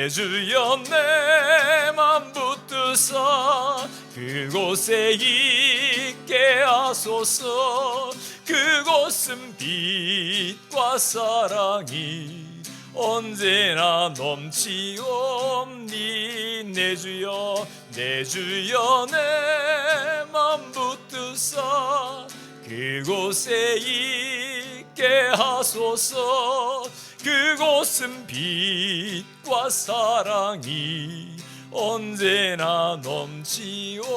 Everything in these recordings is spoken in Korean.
주여 내 맘 붙드사 그곳에 있게 하소서. 그곳은 빛과 사랑이 언제나 넘치옵니. 내 주여 내 주여 내 맘 붙드사 그곳에 있게 하소서. 그곳은 빛과 사랑이 언제나 넘치옵니다.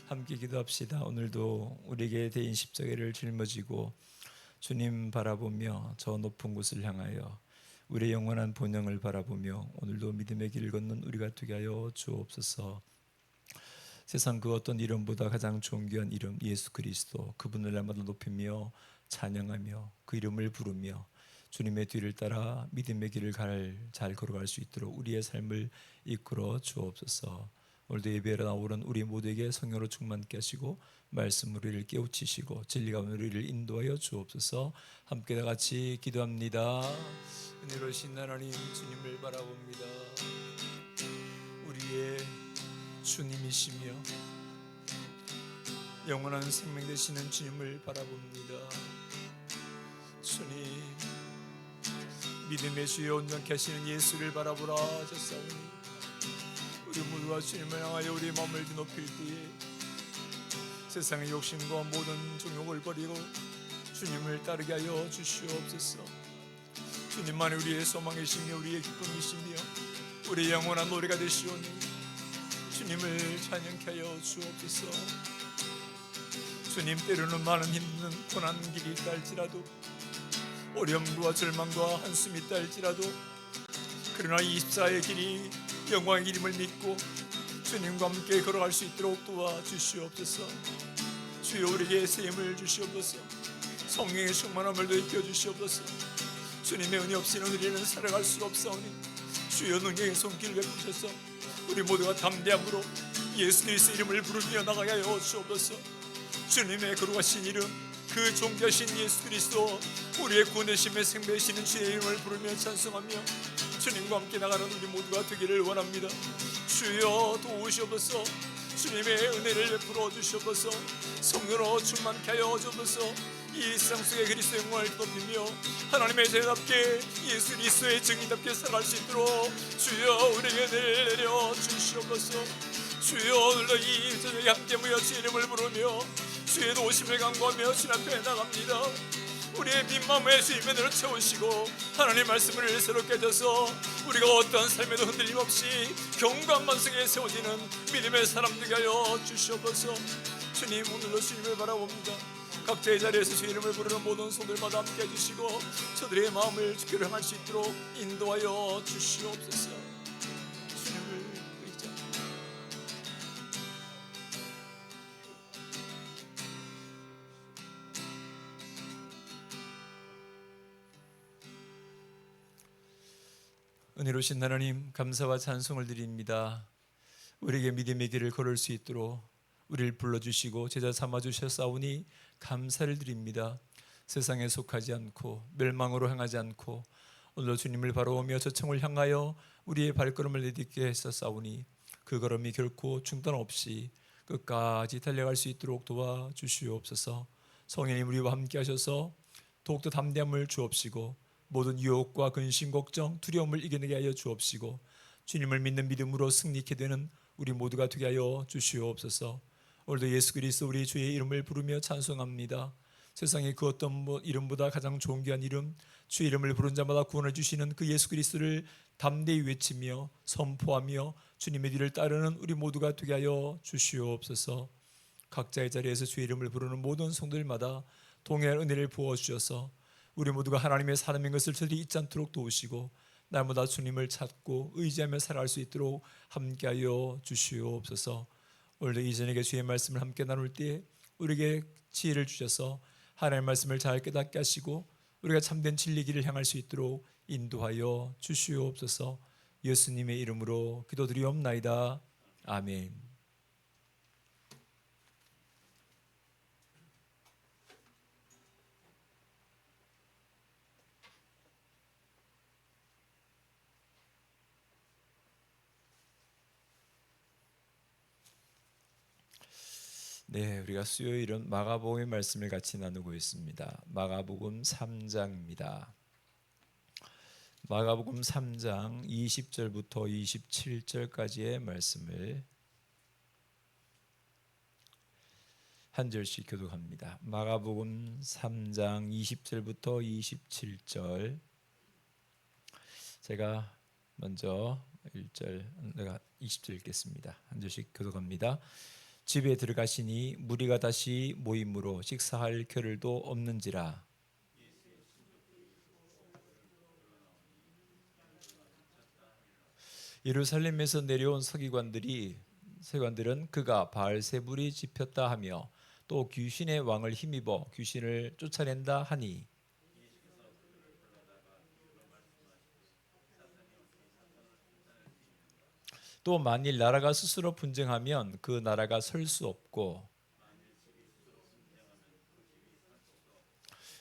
함께 기도합시다. 오늘도 우리에게 대인 십자가를 짊어지고 주님 바라보며 저 높은 곳을 향하여 우리의 영원한 본영을 바라보며 오늘도 믿음의 길을 걷는 우리가 되게 하여 주옵소서. 세상 그 어떤 이름보다 가장 존귀한 이름 예수 그리스도, 그분을 날마다 높이며 찬양하며 그 이름을 부르며 주님의 뒤를 따라 믿음의 길을 잘 걸어갈 수 있도록 우리의 삶을 이끌어 주옵소서. 오늘도 예배에 나오는 우리 모두에게 성령으로 충만케 하시고 말씀으로 우리를 깨우치시고 진리가 우리를 인도하여 주옵소서. 함께 다 같이 기도합니다. 은혜로우신 하나님 주님을 바라봅니다. 우리의 주님이시며 영원한 생명 되시는 주님을 바라봅니다. 주님, 믿음의 주여 온전케 하시는 예수를 바라보라 하셨사오니 우리 모두가 주님을 향하여 우리 마음을 높일 때에 세상의 욕심과 모든 종욕을 버리고 주님을 따르게 하여 주시옵소서. 주님만이 우리의 소망이시며 우리의 기쁨이시며 우리의 영원한 노래가 되시오니 주님을 찬양케 하여 주옵소서. 주님, 때로는 많은 힘든 고난 길이 있다 할지라도 어려움과 절망과 한숨이 있다 할지라도 그러나 24의 길이 영광의 길임을 믿고 주님과 함께 걸어갈 수 있도록 도와주시옵소서. 주여 우리에게 세임을 주시옵소서. 성령의 충만함을 더입혀 주시옵소서. 주님의 은혜 없이는 우리는 살아갈 수 없사오니 주여 능력의 손길을 베푸셔서 우리 모두가 담대함으로 예수 그리스도의 이름을 부르며 나가게 하여 주옵소서. 주님의 거룩하신 이름, 그 존귀하신 예수 그리스도, 우리의 구원되심의 생명이시는 주의 이름을 부르며 찬송하며 주님과 함께 나가는 우리 모두가 되기를 원합니다. 주여 도우시옵소서. 주님의 은혜를 베풀어 주시옵소서. 성령으로 충만케 하여 주옵소서. 이 세상 속에 그리스도의 영광을 높이며 하나님의 제자답게 예수 그리스도의 증인답게 살아갈 수 있도록 주여 우리에게 은혜를 내려 주시옵소서. 주여 오늘도 이 저녁에 함께 모여 주의 이름을 부르며 주의 도우심을 간구하며 주님 앞에 나갑니다. 우리의 빈마음에 주의 은혜로 채우시고 하나님의 말씀을 새롭게 해줘서 우리가 어떠한 삶에도 흔들림 없이 경건한 만성에 세워지는 믿음의 사람 되게 하여 주시옵소서. 주님, 오늘도 주님을 바라봅니다. 각자의 자리에서 주의 이름을 부르는 모든 손들마다 함께 해주시고 저들의 마음을 주께로 향할 수 있도록 인도하여 주시옵소서. 주님을 의지합니다. 은혜로우신 하나님, 감사와 찬송을 드립니다. 우리에게 믿음의 길을 걸을 수 있도록 우리를 불러주시고 제자 삼아주셨사오니 감사를 드립니다. 세상에 속하지 않고 멸망으로 향하지 않고 오늘도 주님을 바라보며 저청을 향하여 우리의 발걸음을 내딛게 했었사오니 그 걸음이 결코 중단 없이 끝까지 달려갈 수 있도록 도와주시옵소서. 성령님 우리와 함께 하셔서 더욱더 담대함을 주옵시고 모든 유혹과 근심, 걱정, 두려움을 이겨내게 하여 주옵시고 주님을 믿는 믿음으로 승리케 되는 우리 모두가 되게 하여 주시옵소서. 오늘도 예수 그리스도 우리 주의 이름을 부르며 찬송합니다. 세상에 그 어떤 이름보다 가장 존귀한 이름, 주의 이름을 부른 자마다 구원을 주시는 그 예수 그리스도를 담대히 외치며 선포하며 주님의 뒤를 따르는 우리 모두가 되게 하여 주시옵소서. 각자의 자리에서 주의 이름을 부르는 모든 성도들마다 동일한 은혜를 부어주셔서 우리 모두가 하나님의 사람인 것을 저들이 잊지 않도록 도우시고 날마다 주님을 찾고 의지하며 살아갈 수 있도록 함께하여 주시옵소서. 오늘도 이전에게 주의 말씀을 함께 나눌 때 우리에게 지혜를 주셔서 하나님의 말씀을 잘 깨닫게 하시고 우리가 참된 진리 길을 향할 수 있도록 인도하여 주시옵소서. 예수님의 이름으로 기도드리옵나이다. 아멘. 네, 우리가 수요일은 마가복음의 말씀을 같이 나누고 있습니다. 마가복음 3장입니다. 마가복음 3장 20절부터 27절까지의 말씀을 한 절씩 교독합니다. 마가복음 3장 20절부터 27절. 제가 먼저 1절, 내가 20절 읽겠습니다. 한 절씩 교독합니다. 집에 들어가시니 무리가 다시 모임으로 식사할 겨를도 없는지라. 예루살렘에서 내려온 서기관들은 그가 바알세불이 집혔다 하며 또 귀신의 왕을 힘입어 귀신을 쫓아낸다 하니, 또 만일 나라가 스스로 분쟁하면 그 나라가 설 수 없고,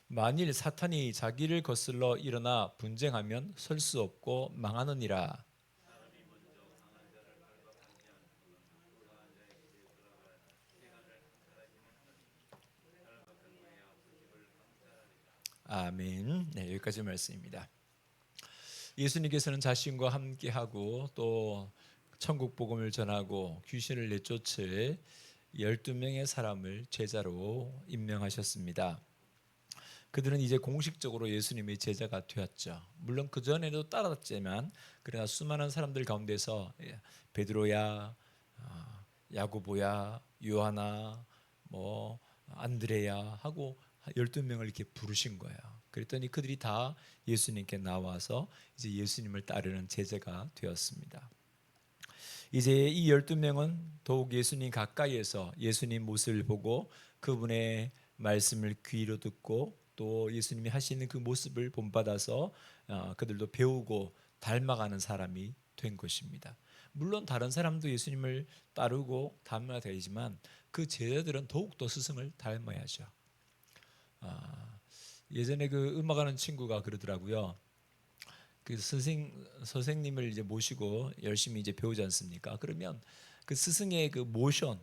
만일 사탄이 자기를 거슬러 일어나 분쟁하면 설 수 없고 망하느니라. 아멘. 네, 여기까지 말씀입니다. 예수님께서는 자신과 함께하고 또 천국 복음을 전하고 귀신을 내쫓을 12명의 사람을 제자로 임명하셨습니다. 그들은 이제 공식적으로 예수님의 제자가 되었죠. 물론 그 전에도 따랐지만 그러나 수많은 사람들 가운데서 베드로야, 야고보야, 요하나, 뭐 안드레야 하고 12명을 이렇게 부르신 거예요. 그랬더니 그들이 다 예수님께 나와서 이제 예수님을 따르는 제자가 되었습니다. 이제 이 12명은 더욱 예수님 가까이에서 예수님 모습을 보고 그분의 말씀을 귀로 듣고 또 예수님이 하시는 그 모습을 본받아서 그들도 배우고 닮아가는 사람이 된 것입니다. 물론 다른 사람도 예수님을 따르고 닮아야 되지만 그 제자들은 더욱더 스승을 닮아야죠. 예전에 그 음악하는 친구가 그러더라고요. 그 선생님을 이제 모시고 열심히 이제 배우지 않습니까? 그러면 그 스승의 그 모션,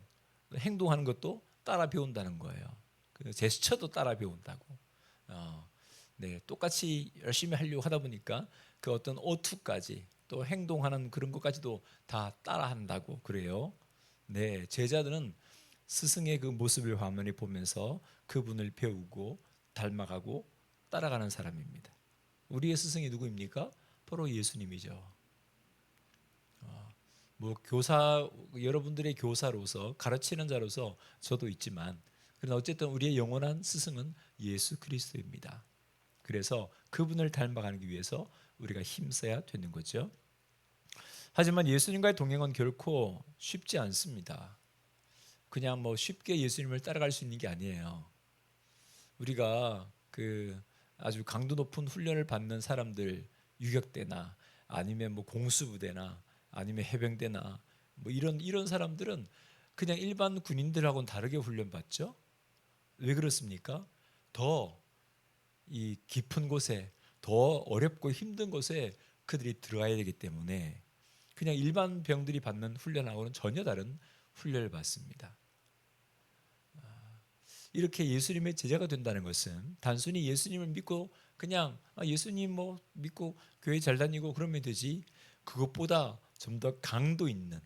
행동하는 것도 따라 배운다는 거예요. 그 제스처도 따라 배운다고. 네, 똑같이 열심히 하려고 하다 보니까 그 어떤 어투까지 또 행동하는 그런 것까지도 다 따라한다고 그래요. 네, 제자들은 스승의 그 모습을 화면에 보면서 그분을 배우고 닮아가고 따라가는 사람입니다. 우리의 스승이 누구입니까? 바로 예수님이죠. 뭐 교사, 여러분들의 교사로서 가르치는 자로서 저도 있지만 그러나 어쨌든 우리의 영원한 스승은 예수 그리스도입니다. 그래서 그분을 닮아가기 위해서 우리가 힘써야 되는 거죠. 하지만 예수님과의 동행은 결코 쉽지 않습니다. 그냥 뭐 쉽게 예수님을 따라갈 수 있는 게 아니에요. 우리가 그 아주 강도 높은 훈련을 받는 사람들, 유격대나 아니면 뭐 공수부대나 아니면 해병대나 뭐 이런 사람들은 그냥 일반 군인들하고는 다르게 훈련받죠. 왜 그렇습니까? 더 이 깊은 곳에, 더 어렵고 힘든 곳에 그들이 들어가야 되기 때문에 그냥 일반 병들이 받는 훈련하고는 전혀 다른 훈련을 받습니다. 이렇게 예수님의 제자가 된다는 것은 단순히 예수님을 믿고 그냥 예수님 뭐 믿고 교회 잘 다니고 그러면 되지, 그것보다 좀 더 강도 있는,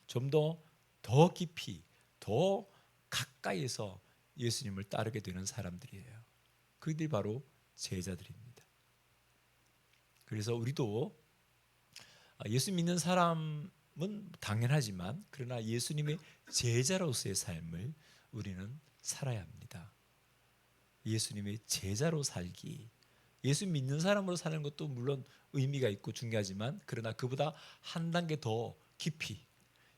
좀 더 깊이, 더 가까이에서 예수님을 따르게 되는 사람들이에요. 그들이 바로 제자들입니다. 그래서 우리도 예수 믿는 사람은 당연하지만 그러나 예수님의 제자로서의 삶을 우리는 살아야 합니다. 예수님의 제자로 살기. 예수 믿는 사람으로 사는 것도 물론 의미가 있고 중요하지만 그러나 그보다 한 단계 더 깊이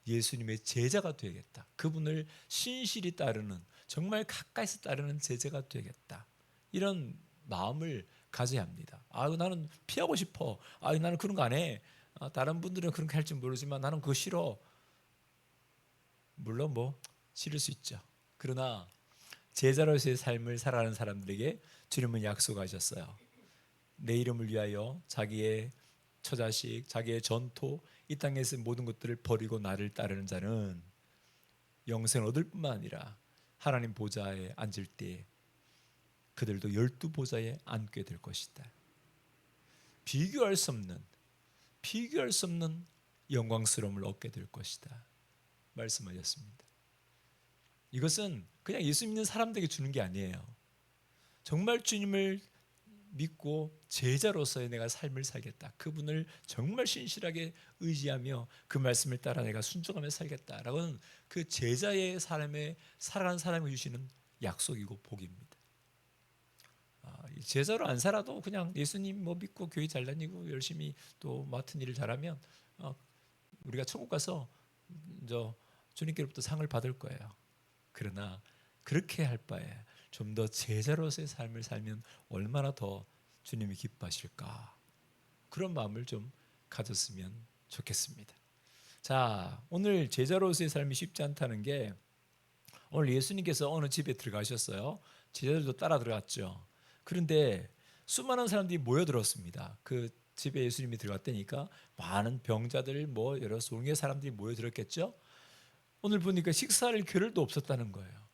예수님의 제자가 되겠다. 그분을 신실히 따르는, 정말 가까이서 따르는 제자가 되겠다. 이런 마음을 가져야 합니다. 나는 피하고 싶어. 나는 그런 거 안 해. 다른 분들은 그런 거 할지 모르지만 나는 그거 싫어. 물론 뭐 싫을 수 있죠. 그러나 제자로서의 삶을 살아가는 사람들에게 주님은 약속하셨어요. 내 이름을 위하여 자기의 처자식, 자기의 전토, 이 땅에서 모든 것들을 버리고 나를 따르는 자는 영생을 얻을 뿐만 아니라 하나님 보좌에 앉을 때 그들도 12보좌에 앉게 될 것이다. 비교할 수 없는 영광스러움을 얻게 될 것이다 말씀하셨습니다. 이것은 그냥 예수 믿는 사람들에게 주는 게 아니에요. 정말 주님을 믿고 제자로서의 내가 삶을 살겠다, 그분을 정말 신실하게 의지하며 그 말씀을 따라 내가 순종하며 살겠다라고는 그 제자의 삶에 살아가는 사람이 주시는 약속이고 복입니다. 제자로 안 살아도 그냥 예수님 믿고 교회 잘 다니고 열심히 또 맡은 일을 잘하면 우리가 천국 가서 주님께로부터 상을 받을 거예요. 그러나 그렇게 할 바에 좀 더 제자로서의 삶을 살면 얼마나 더 주님이 기뻐하실까, 그런 마음을 좀 가졌으면 좋겠습니다. 자, 오늘 제자로서의 삶이 쉽지 않다는 게, 오늘 예수님께서 어느 집에 들어가셨어요. 제자들도 따라 들어갔죠. 그런데 수많은 사람들이 모여들었습니다. 그 집에 예수님이 들어갔다니까 많은 병자들 여러 종류의 사람들이 모여들었겠죠. 오늘 보니까 식사할 겨를도 없었다는 거예요.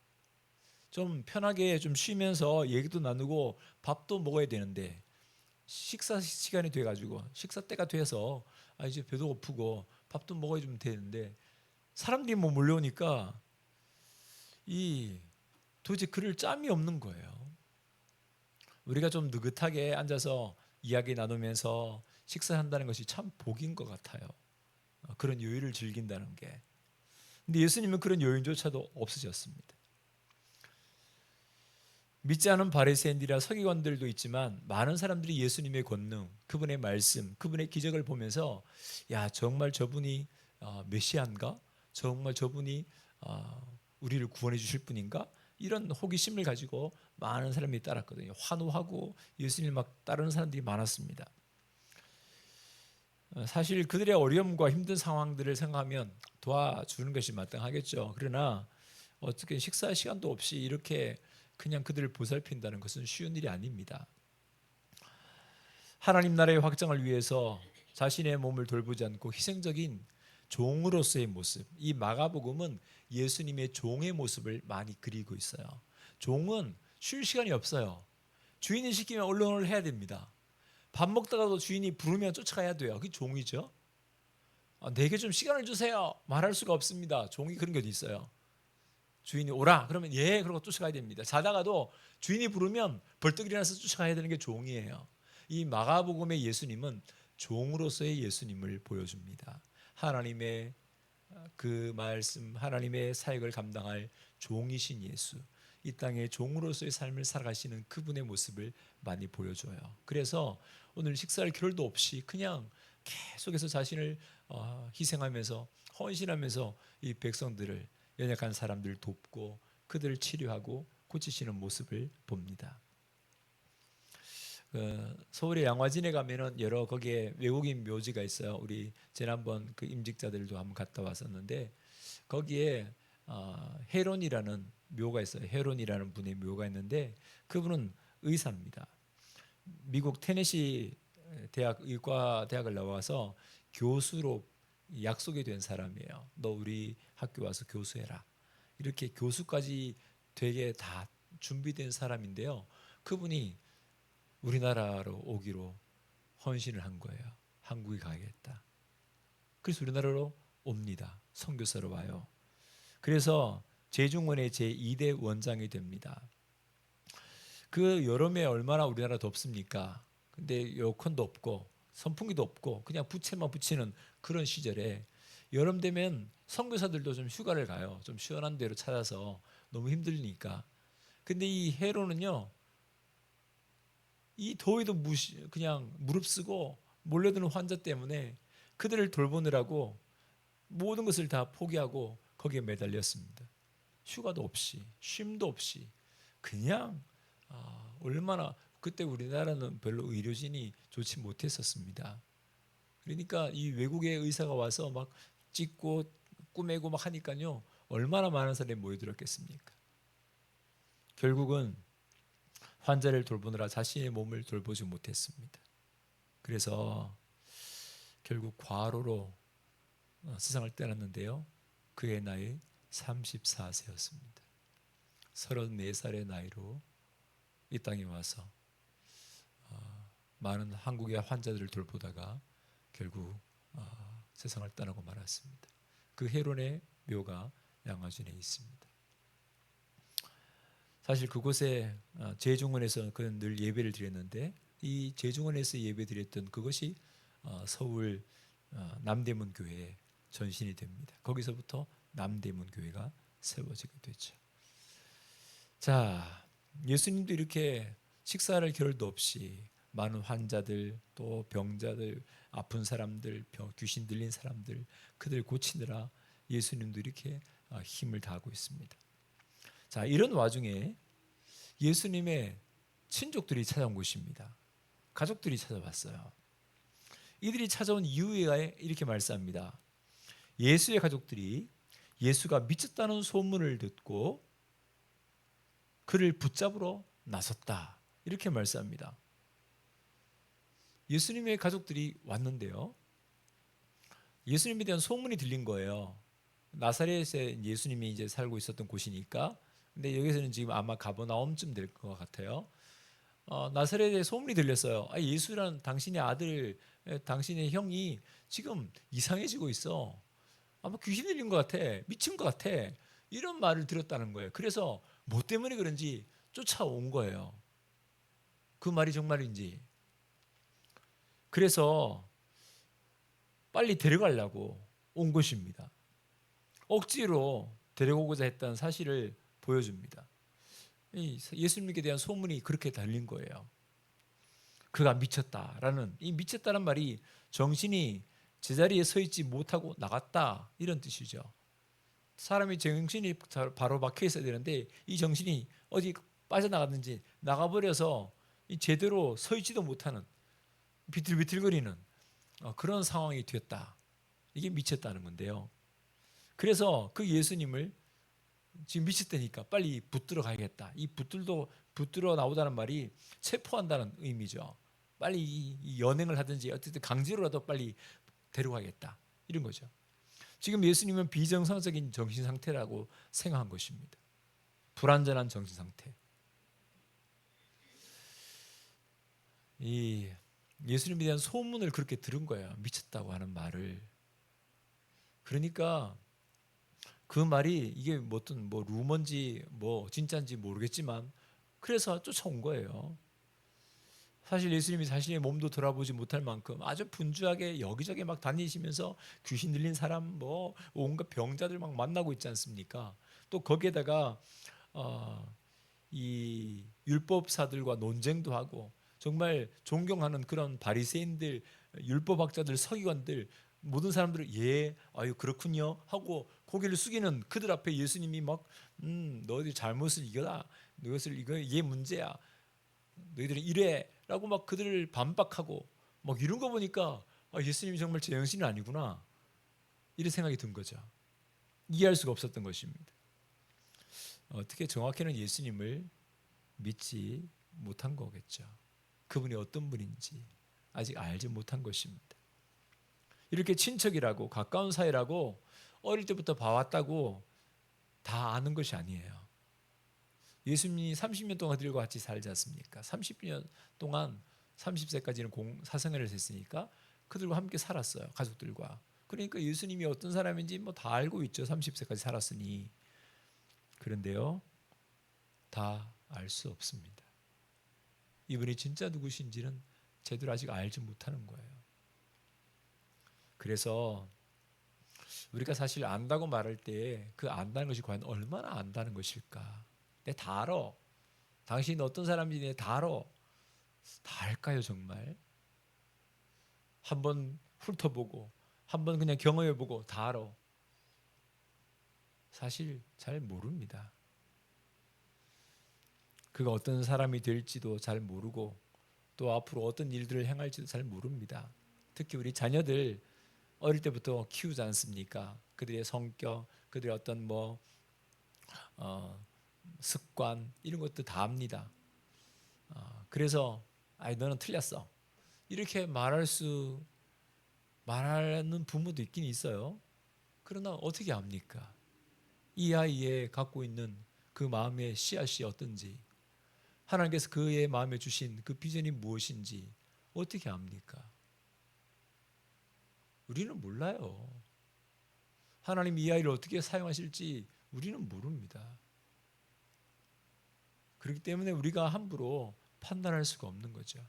좀 편하게 좀 쉬면서 얘기도 나누고 밥도 먹어야 되는데 식사 시간이 돼가지고 식사 때가 돼서 이제 배도 고프고 밥도 먹어야 좀 되는데 사람들이 몰려오니까 도저히 그럴 짬이 없는 거예요. 우리가 좀 느긋하게 앉아서 이야기 나누면서 식사한다는 것이 참 복인 것 같아요. 그런 여유를 즐긴다는 게. 근데 예수님은 그런 여유조차도 없으셨습니다. 믿지 않은 바리새인들이나 서기관들도 있지만 많은 사람들이 예수님의 권능, 그분의 말씀, 그분의 기적을 보면서 야, 정말 저분이 메시아인가? 정말 저분이 우리를 구원해 주실 분인가? 이런 호기심을 가지고 많은 사람이 따랐거든요. 환호하고 예수님 막 따르는 사람들이 많았습니다. 사실 그들의 어려움과 힘든 상황들을 생각하면 도와주는 것이 마땅하겠죠. 그러나 어떻게 식사 시간도 없이 이렇게 그냥 그들을 보살핀다는 것은 쉬운 일이 아닙니다. 하나님 나라의 확장을 위해서 자신의 몸을 돌보지 않고 희생적인 종으로서의 모습, 이 마가복음은 예수님의 종의 모습을 많이 그리고 있어요. 종은 쉴 시간이 없어요. 주인이 시키면 얼른 해야 됩니다. 밥 먹다가도 주인이 부르면 쫓아가야 돼요. 그게 종이죠. 내게 좀 시간을 주세요, 말할 수가 없습니다. 종이 그런 게 어디 있어요. 주인이 오라 그러면 예 그러고 쫓아가야 됩니다. 자다가도 주인이 부르면 벌떡 일어나서 쫓아가야 되는 게 종이에요. 이 마가복음의 예수님은 종으로서의 예수님을 보여줍니다. 하나님의 그 말씀, 하나님의 사역을 감당할 종이신 예수, 이 땅에 종으로서의 삶을 살아가시는 그분의 모습을 많이 보여줘요. 그래서 오늘 식사할 겨를도 없이 그냥 계속해서 자신을 희생하면서 헌신하면서 이 백성들을, 연약한 사람들을 돕고 그들을 치료하고 고치시는 모습을 봅니다. 서울의 양화진에 가면은 여러 거기에 외국인 묘지가 있어요. 우리 지난번 그 임직자들도 한번 갔다 왔었는데 거기에 헤론이라는 묘가 있어요. 헤론이라는 분의 묘가 있는데 그분은 의사입니다. 미국 테네시 대학 의과대학을 나와서 교수로 약속이 된 사람이에요. 너 우리 학교 와서 교수해라. 이렇게 교수까지 되게 다 준비된 사람인데요. 그분이 우리나라로 오기로 헌신을 한 거예요. 한국에 가야겠다. 그래서 우리나라로 옵니다. 선교사로 와요. 그래서 제중원의 제2대 원장이 됩니다. 그 여름에 얼마나 우리나라 덥습니까? 근데 에어컨도 없고 선풍기도 없고 그냥 부채만 붙이는 그런 시절에 여름 되면 선교사들도 좀 휴가를 가요. 좀 시원한 데로 찾아서 너무 힘들니까. 근데 이 헤로는요, 이 더위도 그냥 무릅쓰고 몰려드는 환자 때문에 그들을 돌보느라고 모든 것을 다 포기하고 거기에 매달렸습니다. 휴가도 없이 쉼도 없이 그냥 얼마나 그때 우리나라는 별로 의료진이 좋지 못했었습니다. 그러니까 이 외국의 의사가 와서 막 찍고 꾸매고 막 하니까요 얼마나 많은 사람이 모여들었겠습니까? 결국은 환자를 돌보느라 자신의 몸을 돌보지 못했습니다. 그래서 결국 과로로 세상을 떠났는데요. 그의 나이 34세였습니다. 34살의 나이로 이 땅에 와서 많은 한국의 환자들을 돌보다가 결국 세상을 떠나고 말았습니다. 그 해론의 묘가 양화준에 있습니다. 사실 그곳에 제중원에서 그는 늘 예배를 드렸는데 이 제중원에서 예배 드렸던 그것이 서울 남대문 교회의 전신이 됩니다. 거기서부터 남대문 교회가 세워지게 되죠. 자, 예수님도 이렇게 식사할 겨를도 없이 많은 환자들, 또 병자들, 아픈 사람들, 귀신 들린 사람들, 그들 고치느라 예수님도 이렇게 힘을 다하고 있습니다. 자, 이런 와중에 예수님의 친족들이 찾아온 곳입니다. 가족들이 찾아왔어요. 이들이 찾아온 이유에 이렇게 말씀합니다. 예수의 가족들이 예수가 미쳤다는 소문을 듣고 그를 붙잡으러 나섰다. 이렇게 말씀합니다. 예수님의 가족들이 왔는데요. 예수님에 대한 소문이 들린 거예요. 나사렛에 예수님이 이제 살고 있었던 곳이니까. 근데 여기서는 지금 아마 가버나움쯤 될 것 같아요. 나사렛에 소문이 들렸어요. 예수라는 당신의 아들, 당신의 형이 지금 이상해지고 있어. 아마 귀신 들린 것 같아. 미친 것 같아. 이런 말을 들었다는 거예요. 그래서 뭐 때문에 그런지 쫓아온 거예요. 그 말이 정말인지. 그래서 빨리 데려가려고 온 것입니다. 억지로 데려오고자 했던 사실을 보여줍니다. 예수님께 대한 소문이 그렇게 달린 거예요. 그가 미쳤다라는, 이 미쳤다는 말이 정신이 제자리에 서 있지 못하고 나갔다 이런 뜻이죠. 사람이 정신이 바로 박혀 있어야 되는데 이 정신이 어디 빠져나갔는지 나가버려서 제대로 서 있지도 못하는 비틀비틀거리는 그런 상황이 되었다. 이게 미쳤다는 건데요. 그래서 그 예수님을 지금 미쳤다니까 빨리 붙들어 가야겠다. 이 붙들어 나오다는 말이 체포한다는 의미죠. 빨리 이 연행을 하든지 어쨌든 강제로라도 빨리 데려가겠다. 이런 거죠. 지금 예수님은 비정상적인 정신 상태라고 생각한 것입니다. 불완전한 정신 상태. 이 예수님에 대한 소문을 그렇게 들은 거예요. 미쳤다고 하는 말을. 그러니까 그 말이 이게 어떤 루머인지 진짜인지 모르겠지만 그래서 쫓아온 거예요. 사실 예수님이 자신의 몸도 돌아보지 못할 만큼 아주 분주하게 여기저기 막 다니시면서 귀신 들린 사람 온갖 병자들 막 만나고 있지 않습니까? 또 거기에다가 이 율법사들과 논쟁도 하고 정말 존경하는 그런 바리새인들, 율법학자들, 서기관들 모든 사람들을 아유 그렇군요 하고 고개를 숙이는 그들 앞에 예수님이 막 너희들 잘못을 이거다, 이게 문제야, 너희들은 이래라고 막 그들을 반박하고 막 이런 거 보니까 예수님이 정말 제정신이 아니구나 이런 생각이 든 거죠. 이해할 수가 없었던 것입니다. 어떻게 정확히는 예수님을 믿지 못한 거겠죠. 그분이 어떤 분인지 아직 알지 못한 것입니다. 이렇게 친척이라고 가까운 사이라고 어릴 때부터 봐왔다고 다 아는 것이 아니에요. 예수님이 30년 동안 그들과 같이 살지 않습니까? 30년 동안 30세까지는 사생활을 했으니까 그들과 함께 살았어요. 가족들과. 그러니까 예수님이 어떤 사람인지 다 알고 있죠. 30세까지 살았으니. 그런데요, 다 알 수 없습니다. 이분이 진짜 누구신지는 제대로 아직 알지 못하는 거예요. 그래서 우리가 사실 안다고 말할 때 그 안다는 것이 과연 얼마나 안다는 것일까? 내 다 알아. 당신이 어떤 사람인지 내 다 알아. 다 알까요 정말? 한번 훑어보고 한번 그냥 경험해보고 다 알아. 사실 잘 모릅니다. 그가 어떤 사람이 될지도 잘 모르고 또 앞으로 어떤 일들을 행할지도 잘 모릅니다. 특히 우리 자녀들 어릴 때부터 키우지 않습니까? 그들의 성격, 그들의 어떤 습관 이런 것도 다 압니다. 그래서 너는 틀렸어 이렇게 말하는 부모도 있긴 있어요. 그러나 어떻게 압니까? 이 아이의 갖고 있는 그 마음의 씨앗이 어떤지, 하나님께서 그의 마음에 주신 그 비전이 무엇인지 어떻게 압니까? 우리는 몰라요. 하나님 이 아이를 어떻게 사용하실지 우리는 모릅니다. 그렇기 때문에 우리가 함부로 판단할 수가 없는 거죠.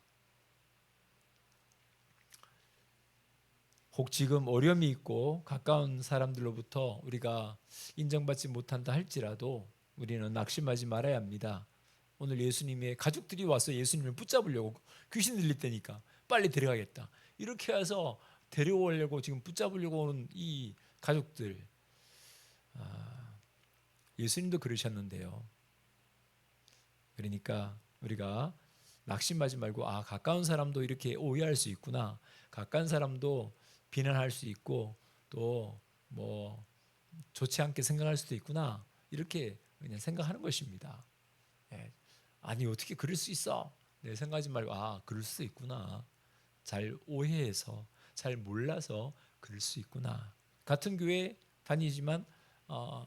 혹 지금 어려움이 있고 가까운 사람들로부터 우리가 인정받지 못한다 할지라도 우리는 낙심하지 말아야 합니다. 오늘 예수님의 가족들이 와서 예수님을 붙잡으려고, 귀신 들릴 때니까 빨리 데려가겠다, 이렇게 해서 데려오려고 지금 붙잡으려고 오는 이 가족들, 예수님도 그러셨는데요. 그러니까 우리가 낙심하지 말고, 가까운 사람도 이렇게 오해할 수 있구나, 가까운 사람도 비난할 수 있고 또 뭐 좋지 않게 생각할 수도 있구나, 이렇게 그냥 생각하는 것입니다. 예. 아니 어떻게 그럴 수 있어? 네, 생각하지 말고 그럴 수 있구나, 잘 오해해서 잘 몰라서 그럴 수 있구나. 같은 교회 다니지만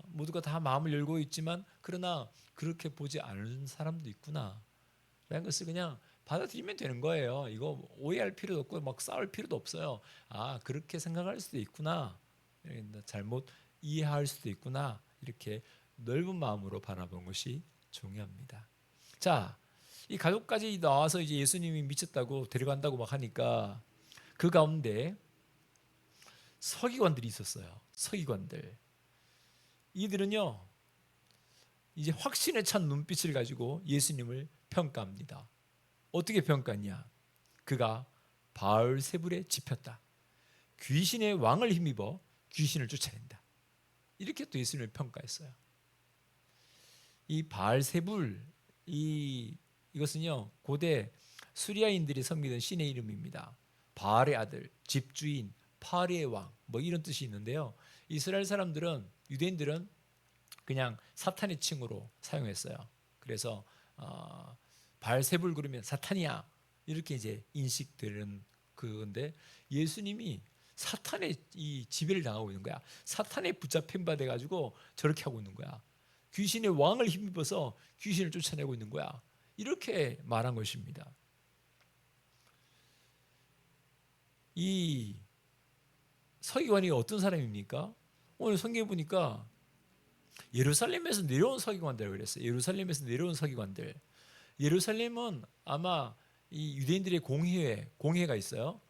모두가 다 마음을 열고 있지만 그러나 그렇게 보지 않는 사람도 있구나 라는 것을 그냥 받아들이면 되는 거예요. 이거 오해할 필요도 없고 막 싸울 필요도 없어요. 그렇게 생각할 수도 있구나, 잘못 이해할 수도 있구나, 이렇게 넓은 마음으로 바라본 것이 중요합니다. 자, 이 가족까지 나와서 이제 예수님이 미쳤다고 데려간다고 막 하니까 그 가운데 서기관들이 있었어요. 서기관들. 이들은요, 이제 확신에 찬 눈빛을 가지고 예수님을 평가합니다. 어떻게 평가했냐? 그가 바알세불에 집혔다, 귀신의 왕을 힘입어 귀신을 쫓아낸다, 이렇게 또 예수님을 평가했어요. 이 바알세불, 이것은요 고대 수리아인들이 섬기던 신의 이름입니다. 바알의 아들, 집주인, 파리의 왕, 뭐 이런 뜻이 있는데요. 이스라엘 사람들은, 유대인들은 그냥 사탄의 칭으로 사용했어요. 그래서 바알세불 그러면 사탄이야, 이렇게 이제 인식되는 그건데, 예수님이 사탄의 이 지배를 당하고 있는 거야. 사탄에 붙잡힌 바 돼 가지고 저렇게 하고 있는 거야. 귀신의 왕을 힘입어서 귀신을 쫓아내고 있는 거야, 이렇게 말한 것입니다. 이 서기관이 어떤 사람입니까? 오늘 성경에 보니까 예루살렘에서 내려온 서기관들이라고 그랬어요. 예루살렘에서 내려온 서기관들. 예루살렘은 아마 이 유대인들의 공회가 있어요.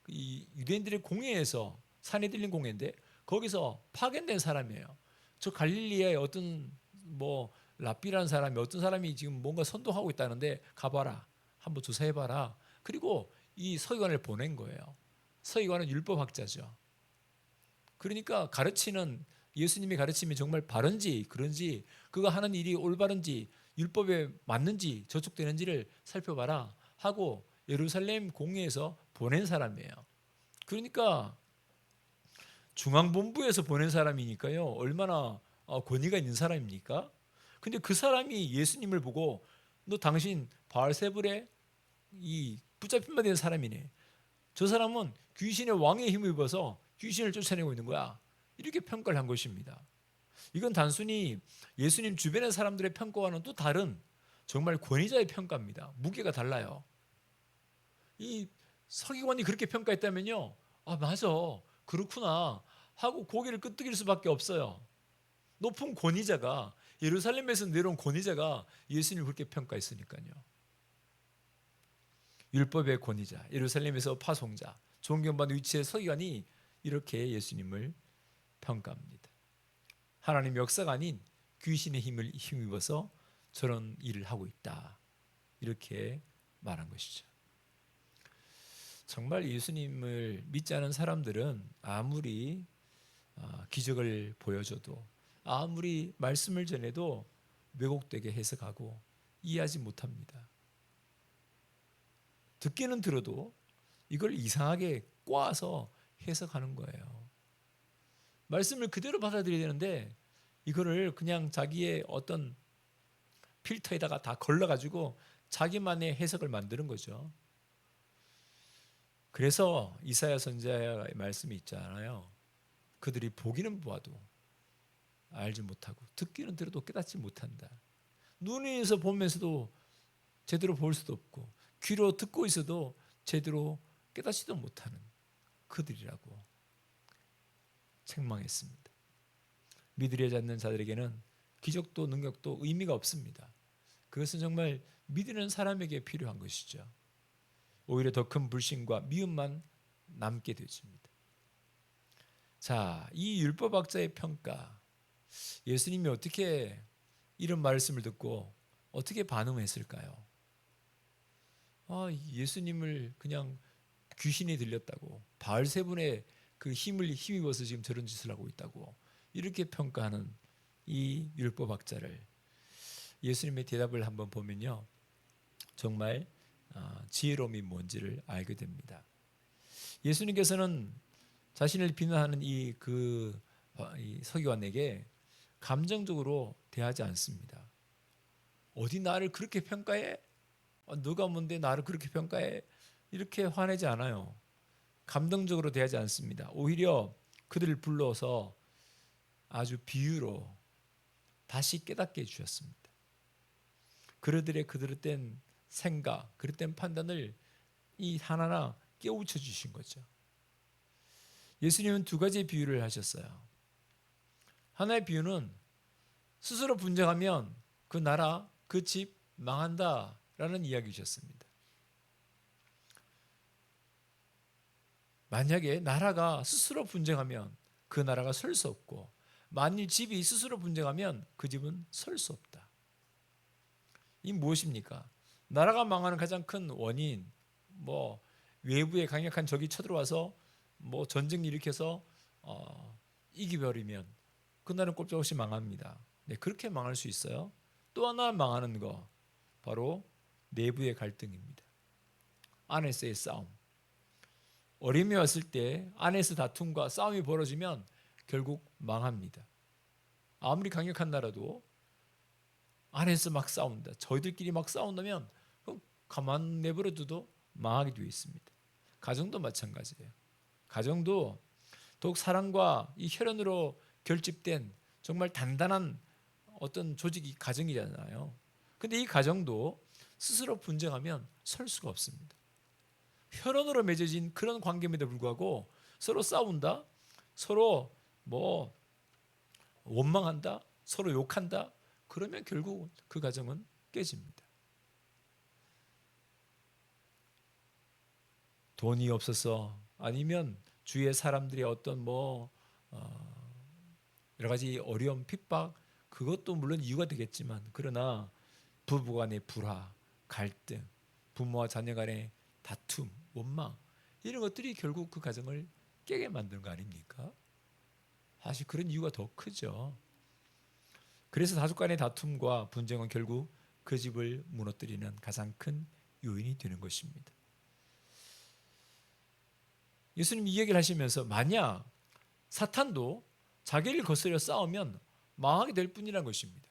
이 유대인들의 공회에서, 산에 들린 공회인데 거기서 파견된 사람이에요. 저 갈릴리아의 어떤 뭐 랍비라는 사람이, 어떤 사람이 지금 뭔가 선동하고 있다는데 가봐라, 한번 조사해봐라. 그리고 이 서기관을 보낸 거예요. 서기관은 율법학자죠. 그러니까 가르치는, 예수님이 가르침이 정말 바른지 그런지, 그가 하는 일이 올바른지 율법에 맞는지 저촉되는지를 살펴봐라 하고 예루살렘 공회에서 보낸 사람이에요. 그러니까 중앙본부에서 보낸 사람이니까요, 얼마나 권위가 있는 사람입니까? 근데 그 사람이 예수님을 보고 너 당신 바알세불에 이 붙잡힌 바 된 사람이네, 저 사람은 귀신의 왕의 힘을 입어서 귀신을 쫓아내고 있는 거야, 이렇게 평가를 한 것입니다. 이건 단순히 예수님 주변의 사람들의 평가와는 또 다른 정말 권위자의 평가입니다. 무게가 달라요. 이 서기관이 그렇게 평가했다면요, 맞아, 그렇구나 하고 고개를 끄덕일 수밖에 없어요. 높은 권위자가, 예루살렘에서 내려온 권위자가 예수님을 그렇게 평가했으니까요. 율법의 권위자, 예루살렘에서 파송자, 존경받는 위치의 서기관이 이렇게 예수님을 평가합니다. 하나님의 역사가 아닌 귀신의 힘을 힘입어서 저런 일을 하고 있다, 이렇게 말한 것이죠. 정말 예수님을 믿지 않은 사람들은 아무리 기적을 보여줘도, 아무리 말씀을 전해도 왜곡되게 해석하고 이해하지 못합니다. 듣기는 들어도 이걸 이상하게 꼬아서 해석하는 거예요. 말씀을 그대로 받아들여야 되는데 이거를 그냥 자기의 어떤 필터에다가 다 걸러가지고 자기만의 해석을 만드는 거죠. 그래서 이사야 선지자의 말씀이 있잖아요. 그들이 보기는 보아도 알지 못하고 듣기는 들어도 깨닫지 못한다. 눈에서 보면서도 제대로 볼 수도 없고 귀로 듣고 있어도 제대로 깨닫지도 못하는 그들이라고 책망했습니다. 믿으려지 않는 자들에게는 기적도 능력도 의미가 없습니다. 그것은 정말 믿는 사람에게 필요한 것이죠. 오히려 더 큰 불신과 미움만 남게 되집니다. 자, 이 율법학자의 평가, 예수님이 어떻게 이런 말씀을 듣고 어떻게 반응했을까요? 예수님을 그냥 귀신이 들렸다고, 바알세분의 그 힘을 힘입어서 지금 저런 짓을 하고 있다고 이렇게 평가하는 이 율법학자를, 예수님의 대답을 한번 보면요, 정말 지혜로움이 뭔지를 알게 됩니다. 예수님께서는 자신을 비난하는 이 서기관에게 감정적으로 대하지 않습니다. 어디 나를 그렇게 평가해? 너가 뭔데 나를 그렇게 평가해? 이렇게 화내지 않아요. 감정적으로 대하지 않습니다. 오히려 그들을 불러서 아주 비유로 다시 깨닫게 해주셨습니다. 그들의 그릇된 생각, 그릇된 판단을 이 하나하나 깨우쳐 주신 거죠. 예수님은 두 가지의 비유를 하셨어요. 하나의 비유는 스스로 분쟁하면 그 나라, 그 집 망한다라는 이야기이셨습니다. 만약에 나라가 스스로 분쟁하면 그 나라가 설 수 없고, 만일 집이 스스로 분쟁하면 그 집은 설 수 없다. 이 무엇입니까? 나라가 망하는 가장 큰 원인, 외부에 강력한 적이 쳐들어와서 전쟁 일으켜서 이기버리면 그 나라는 꼼짝없이 망합니다. 네, 그렇게 망할 수 있어요. 또 하나 망하는 거, 바로 내부의 갈등입니다. 안에서의 싸움. 어림이 왔을 때 안에서 다툼과 싸움이 벌어지면 결국 망합니다. 아무리 강력한 나라도 안에서 막 싸운다, 저희들끼리 막 싸운다면 가만 내버려둬도 망하게 되어 있습니다. 가정도 마찬가지예요. 가정도 더욱 사랑과 이 혈연으로 결집된 정말 단단한 어떤 조직이 가정이잖아요. 근데 이 가정도 스스로 분쟁하면 설 수가 없습니다. 혈연으로 맺어진 그런 관계임에도 불구하고 서로 싸운다, 서로 원망한다, 서로 욕한다, 그러면 결국 그 가정은 깨집니다. 돈이 없어서, 아니면 주위의 사람들이 어떤 여러 가지 어려움, 핍박, 그것도 물론 이유가 되겠지만, 그러나 부부간의 불화, 갈등, 부모와 자녀 간의 다툼, 원망, 이런 것들이 결국 그 가정을 깨게 만드는 거 아닙니까? 사실 그런 이유가 더 크죠. 그래서 가족 간의 다툼과 분쟁은 결국 그 집을 무너뜨리는 가장 큰 요인이 되는 것입니다. 예수님이 이 얘기를 하시면서 만약 사탄도 자기를 거스려 싸우면 망하게 될 뿐이라는 것입니다.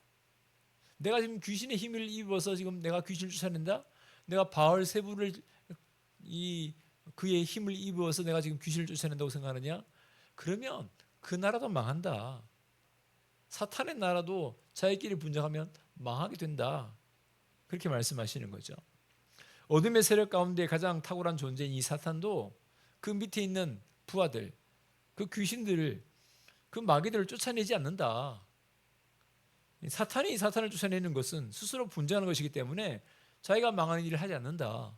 내가 지금 귀신의 힘을 입어서 지금 내가 귀신을 쫓아낸다? 내가 바알세불을 그의 힘을 입어서 내가 지금 귀신을 쫓아낸다고 생각하느냐? 그러면 그 나라도 망한다. 사탄의 나라도 자기끼리 분쟁하면 망하게 된다. 그렇게 말씀하시는 거죠. 어둠의 세력 가운데 가장 탁월한 존재인 이 사탄도 그 밑에 있는 부하들, 그 귀신들을, 그 마귀들을 쫓아내지 않는다. 사탄이 사탄을 쫓아내는 것은 스스로 분쟁하는 것이기 때문에 자기가 망하는 일을 하지 않는다.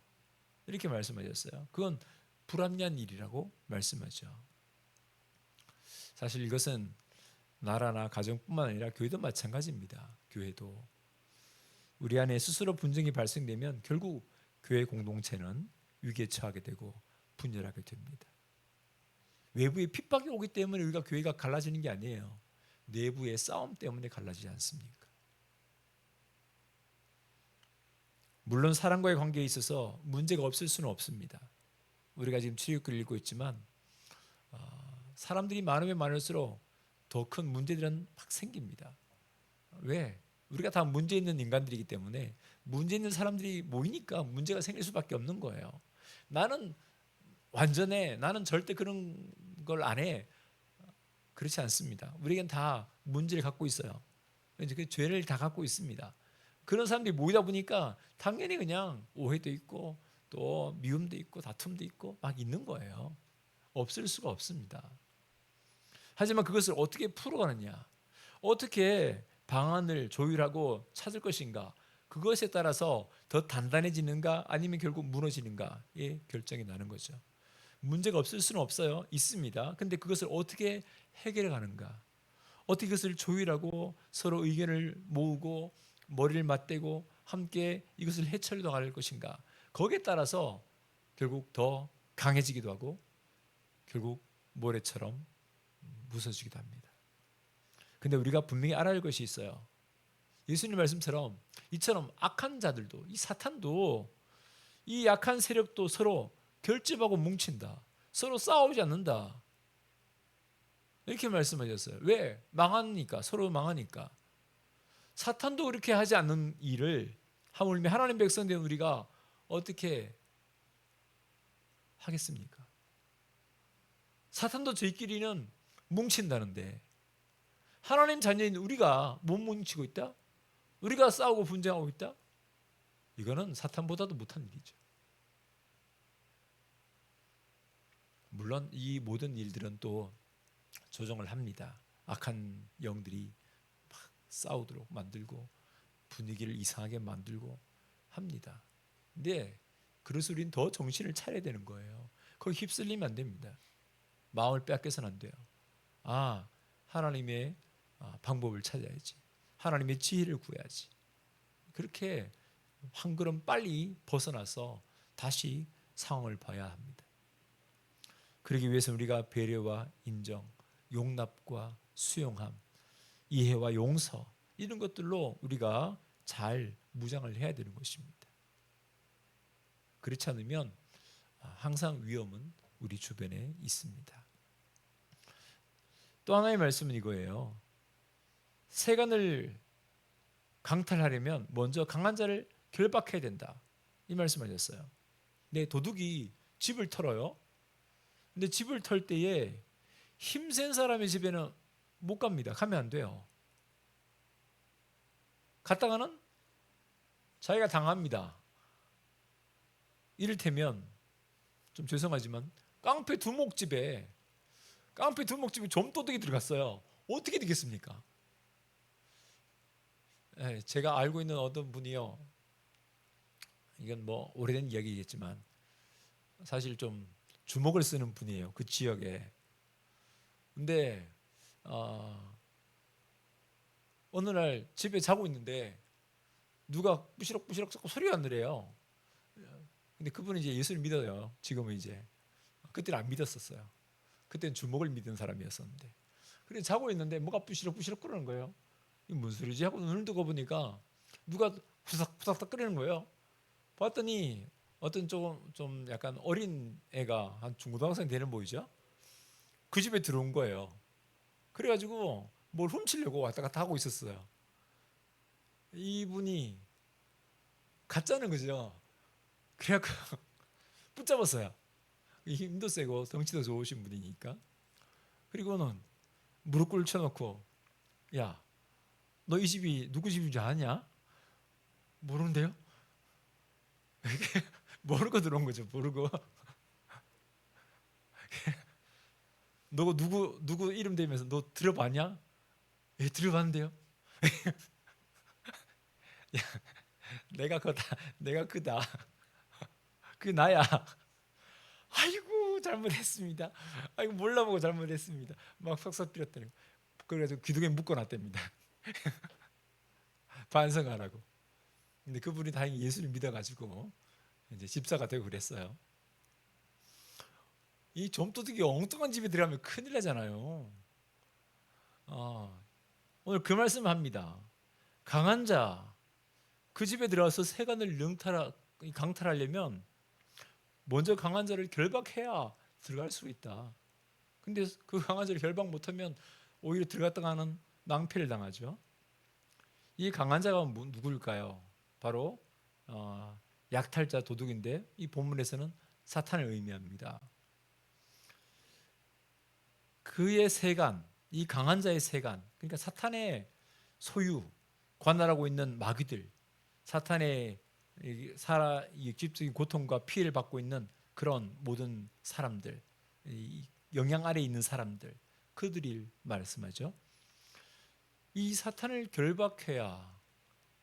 이렇게 말씀하셨어요. 그건 불합리한 일이라고 말씀하죠. 사실 이것은 나라나 가정뿐만 아니라 교회도 마찬가지입니다. 교회도 우리 안에 스스로 분쟁이 발생되면 결국 교회 공동체는 위기에 처하게 되고 분열하게 됩니다. 외부의 핍박이 오기 때문에 우리가 교회가 갈라지는 게 아니에요. 내부의 싸움 때문에 갈라지지 않습니까? 물론 사람과의 관계에 있어서 문제가 없을 수는 없습니다. 우리가 지금 출애굽기를 읽고 있지만 사람들이 많으면 많을수록 더 큰 문제들은 막 생깁니다. 왜? 우리가 다 문제 있는 인간들이기 때문에 문제 있는 사람들이 모이니까 문제가 생길 수밖에 없는 거예요. 나는 완전해, 나는 절대 그런 걸 안 해, 그렇지 않습니다. 우리에겐 다 문제를 갖고 있어요. 이제 그 죄를 다 갖고 있습니다. 그런 사람들이 모이다 보니까 당연히 그냥 오해도 있고 또 미움도 있고 다툼도 있고 막 있는 거예요. 없을 수가 없습니다. 하지만 그것을 어떻게 풀어가느냐, 어떻게 방안을 조율하고 찾을 것인가, 그것에 따라서 더 단단해지는가 아니면 결국 무너지는가의 결정이 나는 거죠. 문제가 없을 수는 없어요. 있습니다. 근데 그것을 어떻게 해결해 가는가, 어떻게 그것을 조율하고 서로 의견을 모으고 머리를 맞대고 함께 이것을 해결해 나갈 것인가, 거기에 따라서 결국 더 강해지기도 하고 결국 모래처럼 부서지기도 합니다. 근데 우리가 분명히 알아야 할 것이 있어요. 예수님 말씀처럼 이처럼 악한 자들도, 이 사탄도, 이 약한 세력도 서로 결집하고 뭉친다. 서로 싸우지 않는다. 이렇게 말씀하셨어요. 왜? 망하니까, 서로 망하니까. 사탄도 그렇게 하지 않는 일을 하물며 하나님 백성된 우리가 어떻게 하겠습니까? 사탄도 저희끼리는 뭉친다는데 하나님 자녀인 우리가 못 뭉치고 있다? 우리가 싸우고 분쟁하고 있다? 이거는 사탄보다도 못한 일이죠. 물론 이 모든 일들은 또 조정을 합니다. 악한 영들이 막 싸우도록 만들고 분위기를 이상하게 만들고 합니다. 근데 그래서 우리는 더 정신을 차려야 되는 거예요. 거기 휩쓸리면 안 됩니다. 마음을 빼앗겨서는 안 돼요. 하나님의 방법을 찾아야지. 하나님의 지혜를 구해야지. 그렇게 한 걸음 빨리 벗어나서 다시 상황을 봐야 합니다. 그러기 위해서 우리가 배려와 인정, 용납과 수용함, 이해와 용서, 이런 것들로 우리가 잘 무장을 해야 되는 것입니다. 그렇지 않으면 항상 위험은 우리 주변에 있습니다. 또 하나의 말씀은 이거예요. 세간을 강탈하려면 먼저 강한 자를 결박해야 된다, 이 말씀하셨어요. 네, 도둑이 집을 털어요. 근데 집을 털 때에 힘센 사람의 집에는 못 갑니다. 가면 안 돼요. 갔다가는 자기가 당합니다. 이를테면 좀 죄송하지만 깡패 두목집에 좀도둑이 들어갔어요. 어떻게 되겠습니까? 제가 알고 있는 어떤 분이요, 이건 뭐 오래된 이야기겠지만 사실 좀 주먹을 쓰는 분이에요, 그 지역에. 근데 어느 날 집에 자고 있는데 누가 부시럭부시럭 소리가 나더래요. 근데 그분이 이제 예수를 믿어요. 지금은 이제. 그때는 안 믿었었어요. 그때는 주먹을 믿는 사람이었었는데. 그래 자고 있는데 뭐가 부시럭부시럭 끓는 거예요. 이게 무슨 소리지 하고 눈을 뜨고 보니까 누가 후삭후삭 끓이는 거예요. 봤더니 어떤 좀 약간 어린 애가 한 중고등학생 되는 보이죠? 그 집에 들어온 거예요. 그래가지고 뭘 훔치려고 왔다 갔다 하고 있었어요. 이분이 가짜는 거죠. 그래갖고 붙잡았어요. 힘도 세고 덩치도 좋으신 분이니까. 그리고는 무릎 꿇쳐놓고, 야, 너 이 집이 누구 집인지 아냐? 모르는데요? 모르고 들어온 거죠. 모르고. 너 누구 이름 대면서 너 들어봤냐? 예, 들어봤는데요. 야, 내가 크다. 그게 나야. 아이고 잘못했습니다. 아이고 몰라보고 잘못했습니다. 막 속삭 빌었더니 그래가지고 기둥에 묶어놨답니다. 반성하라고. 근데 그분이 다행히 예수를 믿어가지고 이제 집사가 되고 그랬어요. 이 좀도둑이 엉뚱한 집에 들어가면 큰일 나잖아요. 오늘 그 말씀을 합니다. 강한 자, 그 집에 들어가서 세간을 강탈하려면 먼저 강한 자를 결박해야 들어갈 수 있다. 근데 그 강한 자를 결박 못하면 오히려 들어갔다가는 낭패를 당하죠. 이 강한 자가 누구일까요? 바로 약탈자 도둑인데 이 본문에서는 사탄을 의미합니다. 그의 세간, 이 강한 자의 세간, 그러니까 사탄의 소유, 관할하고 있는 마귀들, 사탄의 육집적인 고통과 피해를 받고 있는 그런 모든 사람들, 영향 아래 있는 사람들, 그들이 말씀하죠. 이 사탄을 결박해야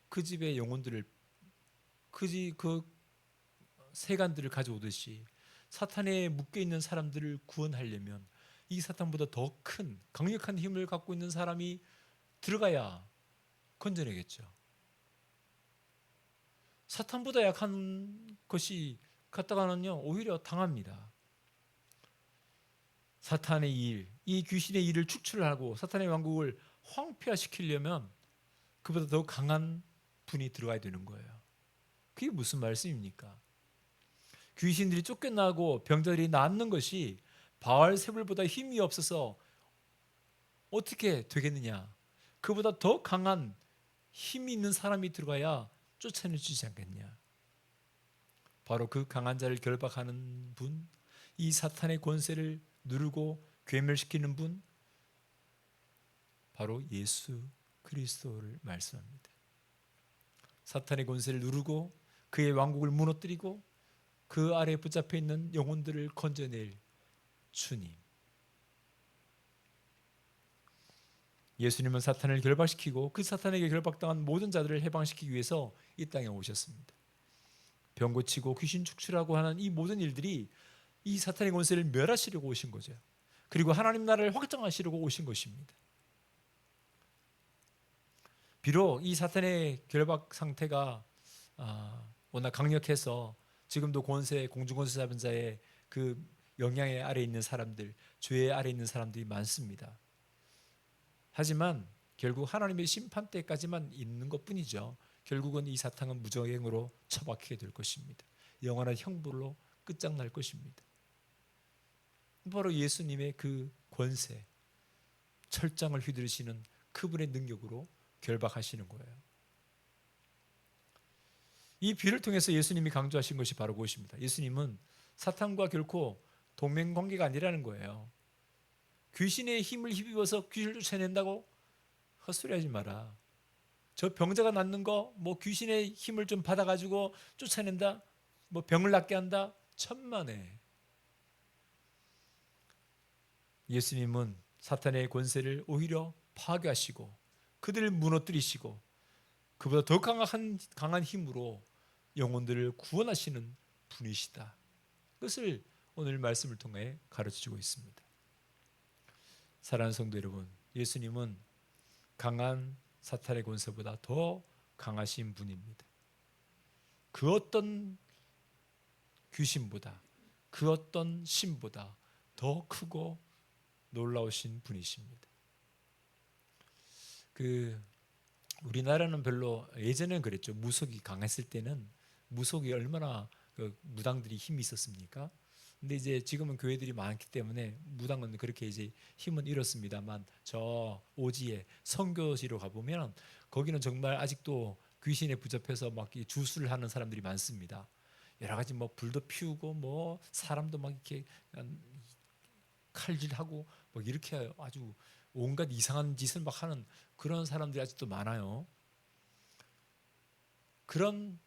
그 집의 영혼들을, 그 세간들을 가져오듯이 사탄에 묶여 있는 사람들을 구원하려면 이 사탄보다 더 큰 강력한 힘을 갖고 있는 사람이 들어가야 건져내겠죠. 사탄보다 약한 것이 갔다가는요 오히려 당합니다. 사탄의 일, 이 귀신의 일을 축출하고 사탄의 왕국을 황폐화시키려면 그보다 더 강한 분이 들어가야 되는 거예요. 그게 무슨 말씀입니까? 귀신들이 쫓겨나고 병자들이 낫는 것이 바알세불보다 힘이 없어서 어떻게 되겠느냐? 그보다 더 강한 힘이 있는 사람이 들어가야 쫓아내주지 않겠냐? 바로 그 강한 자를 결박하는 분, 이 사탄의 권세를 누르고 괴멸시키는 분, 바로 예수 그리스도를 말씀합니다. 사탄의 권세를 누르고 그의 왕국을 무너뜨리고 그 아래에 붙잡혀 있는 영혼들을 건져낼 주님. 예수님은 사탄을 결박시키고 그 사탄에게 결박당한 모든 자들을 해방시키기 위해서 이 땅에 오셨습니다. 병 고치고 귀신 축출하고 하는 이 모든 일들이 이 사탄의 권세를 멸하시려고 오신 거죠. 그리고 하나님 나라를 확장하시려고 오신 것입니다. 비록 이 사탄의 결박 상태가 워낙 강력해서 지금도 공중권세 잡은 자의 그 영향의 아래 있는 사람들, 죄의 아래 있는 사람들이 많습니다. 하지만 결국 하나님의 심판 때까지만 있는 것뿐이죠. 결국은 이 사탄은 무저행으로 처박히게 될 것입니다. 영원한 형벌로 끝장날 것입니다. 바로 예수님의 그 권세, 철장을 휘두르시는 그분의 능력으로 결박하시는 거예요. 이 비를 통해서 예수님이 강조하신 것이 바로 그것입니다. 예수님은 사탄과 결코 동맹관계가 아니라는 거예요. 귀신의 힘을 힘입어서 귀신을 쫓아낸다고 헛소리하지 마라. 저 병자가 낫는 거, 뭐 귀신의 힘을 좀 받아가지고 쫓아낸다, 뭐 병을 낫게 한다, 천만에. 예수님은 사탄의 권세를 오히려 파괴하시고 그들을 무너뜨리시고 그보다 더 강한 힘으로 영혼들을 구원하시는 분이시다. 그것을 오늘 말씀을 통해 가르쳐주고 있습니다. 사랑하는 성도 여러분, 예수님은 강한 사탄의 권세보다 더 강하신 분입니다. 그 어떤 귀신보다, 그 어떤 신보다 더 크고 놀라우신 분이십니다. 우리나라는 별로, 예전에는 그랬죠. 무속이 강했을 때는 무속이 얼마나 무당들이 힘이 있었습니까? 근데 이제 지금은 교회들이 많기 때문에 무당은 그렇게 이제 힘은 잃었습니다만, 저 오지에 선교지로 가보면 거기는 정말 아직도 귀신에 붙잡혀서 막 주술을 하는 사람들이 많습니다. 여러 가지 뭐 불도 피우고 뭐 사람도 막 이렇게 칼질하고 뭐 이렇게 아주 온갖 이상한 짓을 막 하는 그런 사람들이 아직도 많아요. 그런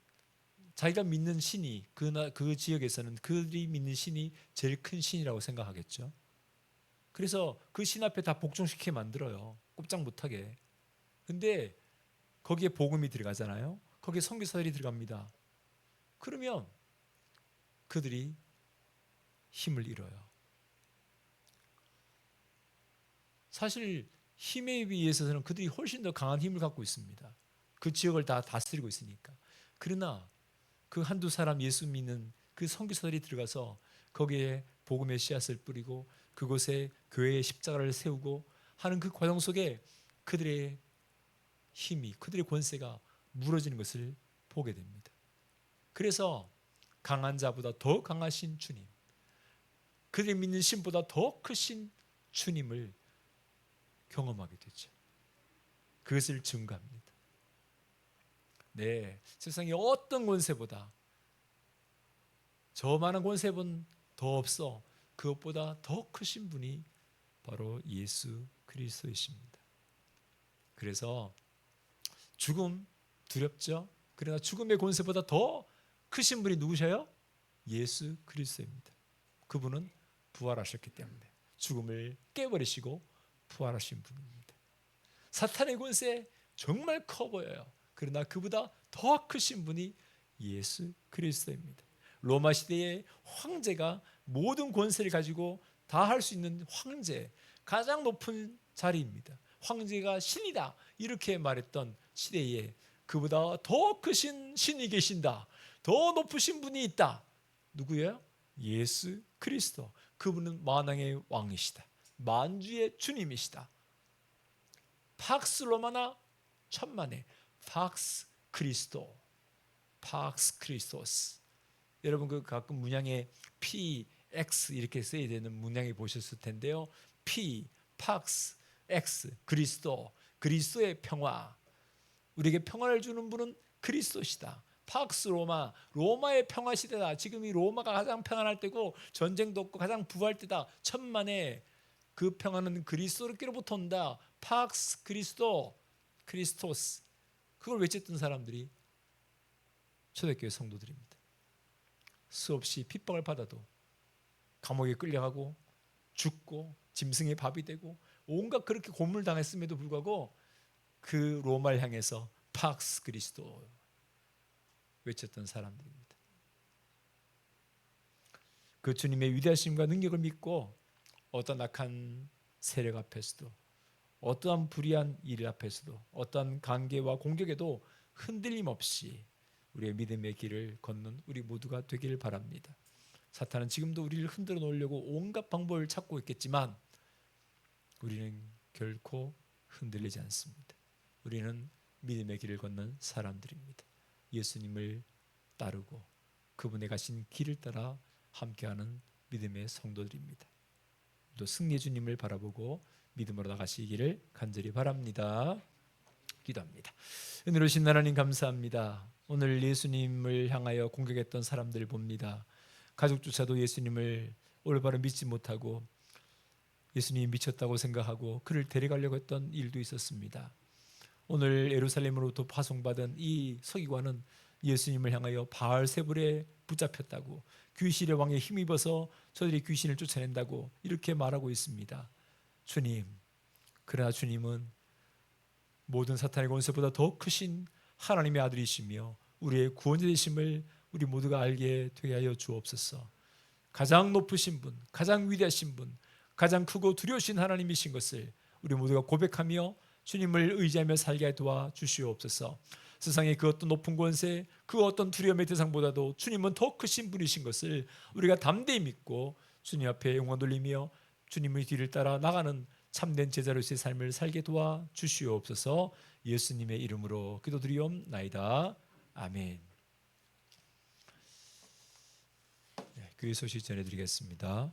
자기가 믿는 신이 그 지역에서는 그들이 믿는 신이 제일 큰 신이라고 생각하겠죠. 그래서 그 신 앞에 다 복종시키게 만들어요. 꼼짝 못하게. 근데 거기에 복음이 들어가잖아요. 거기에 선교사들이 들어갑니다. 그러면 그들이 힘을 잃어요. 사실 힘에 비해서는 그들이 훨씬 더 강한 힘을 갖고 있습니다. 그 지역을 다 다스리고 있으니까. 그러나 그 한두 사람 예수 믿는 그 선교사들이 들어가서 거기에 복음의 씨앗을 뿌리고 그곳에 교회의 십자가를 세우고 하는 그 과정 속에 그들의 힘이, 그들의 권세가 무너지는 것을 보게 됩니다. 그래서 강한 자보다 더 강하신 주님, 그들이 믿는 신보다 더 크신 주님을 경험하게 되죠. 그것을 증거합니다. 네, 세상에 어떤 권세보다, 저 많은 권세는 더 없어. 그것보다 더 크신 분이 바로 예수 그리스도이십니다. 그래서 죽음 두렵죠? 그러나 죽음의 권세보다 더 크신 분이 누구셔요? 예수 그리스도입니다. 그분은 부활하셨기 때문에 죽음을 깨버리시고 부활하신 분입니다. 사탄의 권세 정말 커 보여요. 그러나 그보다 더 크신 분이 예수 그리스도입니다. 로마 시대의 황제가 모든 권세를 가지고 다 할 수 있는 황제, 가장 높은 자리입니다. 황제가 신이다 이렇게 말했던 시대에 그보다 더 크신 신이 계신다, 더 높으신 분이 있다. 누구예요? 예수 그리스도. 그분은 만왕의 왕이시다, 만주의 주님이시다. 팍스 로마나 천만에 팍스 크리스토, 팍스 크리스토스. 여러분 그 가끔 문양에 P, X 이렇게 써야 되는 문양이 보셨을 텐데요. P, 팍스, X, 그리스도, 그리스도의 평화. 우리에게 평화를 주는 분은 그리스도시다. 팍스 로마, 로마의 평화 시대다. 지금 이 로마가 가장 평안할 때고 전쟁도 없고 가장 부할 때다. 천만에 그 평화는 그리스도로부터 온다. 팍스 그리스도, 크리스토스. 그걸 외쳤던 사람들이 초대교회 성도들입니다. 수없이 핍박을 받아도 감옥에 끌려가고 죽고 짐승의 밥이 되고 온갖 그렇게 고문당했음에도 불구하고 그 로마를 향해서 팍스 그리스도 외쳤던 사람들입니다. 그 주님의 위대하심과 능력을 믿고 어떤 악한 세력 앞에서도, 어떠한 불의한 일 앞에서도, 어떠한 관계와 공격에도 흔들림 없이 우리의 믿음의 길을 걷는 우리 모두가 되기를 바랍니다. 사탄은 지금도 우리를 흔들어 놓으려고 온갖 방법을 찾고 있겠지만 우리는 결코 흔들리지 않습니다. 우리는 믿음의 길을 걷는 사람들입니다. 예수님을 따르고 그분의 가신 길을 따라 함께하는 믿음의 성도들입니다. 또 승리의 주님을 바라보고 믿음으로 나가시기를 간절히 바랍니다. 기도합니다. 은혜로우신 하나님 감사합니다. 오늘 예수님을 향하여 공격했던 사람들을 봅니다. 가족조차도 예수님을 올바로 믿지 못하고 예수님이 미쳤다고 생각하고 그를 데려가려고 했던 일도 있었습니다. 오늘 예루살렘으로부터 파송받은 이 서기관은 예수님을 향하여 바알세불에 붙잡혔다고, 귀신의 왕에 힘입어서 저들이 귀신을 쫓아낸다고 이렇게 말하고 있습니다. 주님, 그러나 주님은 모든 사탄의 권세보다 더 크신 하나님의 아들이시며 우리의 구원자 되심을 우리 모두가 알게 되게 하여 주옵소서. 가장 높으신 분, 가장 위대하신 분, 가장 크고 두려우신 하나님이신 것을 우리 모두가 고백하며 주님을 의지하며 살게 도와 주시옵소서. 세상의 그 어떤 높은 권세, 그 어떤 두려움의 대상보다도 주님은 더 크신 분이신 것을 우리가 담대히 믿고 주님 앞에 영광 돌리며 주님의 뒤를 따라 나가는 참된 제자로서의 삶을 살게 도와 주시옵소서. 예수님의 이름으로 기도드리옵나이다. 아멘. 교회 소식 전해드리겠습니다.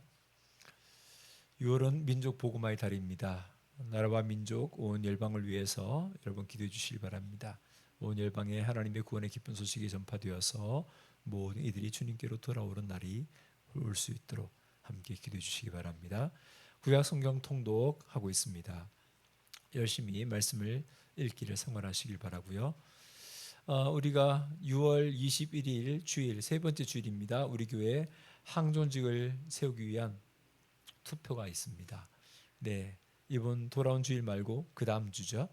6월은 민족 복음화의 달입니다. 나라와 민족 온 열방을 위해서 여러분 기도해 주시기 바랍니다. 온 열방에 하나님의 구원의 기쁜 소식이 전파되어서 모든 이들이 주님께로 돌아오는 날이 올 수 있도록 함께 기도해 주시기 바랍니다. 구약 성경 통독하고 있습니다. 열심히 말씀을 읽기를 생활하시길 바라고요. 우리가 6월 21일 주일 세 번째 주일입니다. 우리 교회 항존직을 세우기 위한 투표가 있습니다. 네, 이번 돌아온 주일 말고 그 다음 주죠.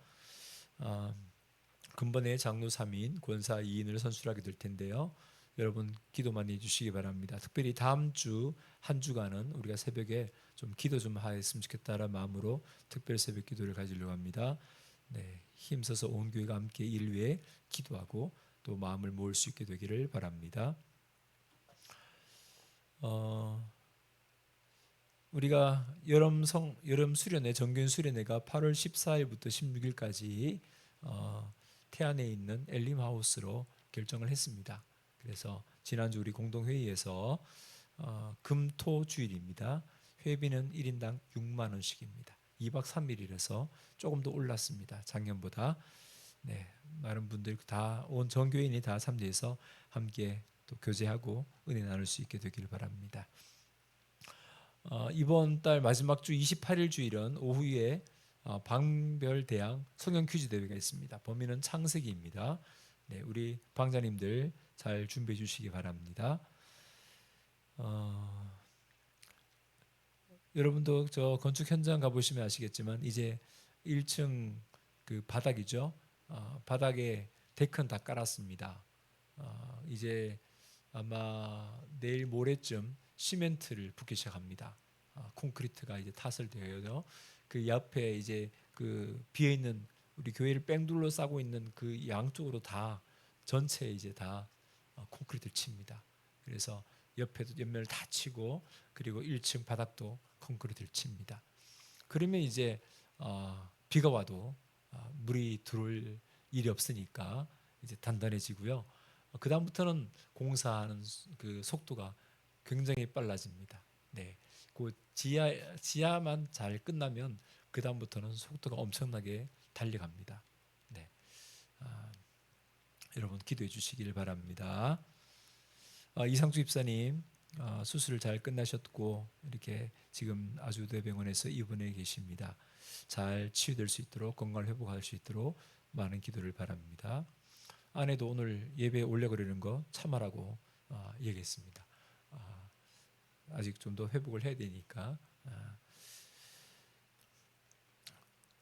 근본의 장로 3인, 권사 2인을 선출하게 될 텐데요. 여러분 기도 많이 해주시기 바랍니다. 특별히 다음 주 한 주간은 우리가 새벽에 좀 기도 좀 하였으면 좋겠다라는 마음으로 특별 새벽 기도를 가지려고 합니다. 네, 힘써서 온 교회가 함께 일 위해 기도하고 또 마음을 모을 수 있게 되기를 바랍니다. 우리가 여름 수련회, 정규 수련회가 8월 14일부터 16일까지 태안에 있는 엘림하우스로 결정을 했습니다. 그래서 지난주 우리 공동회의에서 금토 주일입니다. 회비는 1인당 6만 원씩입니다. 2박 3일이라서 조금 더 올랐습니다. 작년보다. 네, 많은 분들 다 온 전교인이 다 참여해서 함께 또 교제하고 은혜 나눌 수 있게 되길 바랍니다. 이번 달 마지막 주 28일 주일은 오후에 방별대항 성경 퀴즈 대회가 있습니다. 범위는 창세기입니다. 네, 우리 방자님들 잘 준비해 주시기 바랍니다. 여러분도 저 건축 현장 가보시면 아시겠지만 이제 1층 그 바닥이죠. 바닥에 데크는 다 깔았습니다. 이제 아마 내일 모레쯤 시멘트를 붓기 시작합니다. 콘크리트가 이제 타설되어요. 그 옆에 이제 그 비어 있는 우리 교회를 뺑둘러 싸고 있는 그 양쪽으로 다 전체 이제 다 콘크리트를 칩니다. 그래서 옆에도 옆면을 다 치고 그리고 1층 바닥도 콘크리트를 칩니다. 그러면 이제 비가 와도 물이 들어올 일이 없으니까 이제 단단해지고요. 그 다음부터는 공사하는 그 속도가 굉장히 빨라집니다. 네, 그 지하만 잘 끝나면 그 다음부터는 속도가 엄청나게 달려갑니다. 네, 여러분 기도해 주시길 바랍니다. 이상주 집사님 수술을 잘 끝나셨고 이렇게 지금 아주대병원에서 입원해 계십니다. 잘 치유될 수 있도록 건강을 회복할 수 있도록 많은 기도를 바랍니다. 아내도 오늘 예배에 올려그러는 거 참아라고 얘기했습니다. 아직 좀 더 회복을 해야 되니까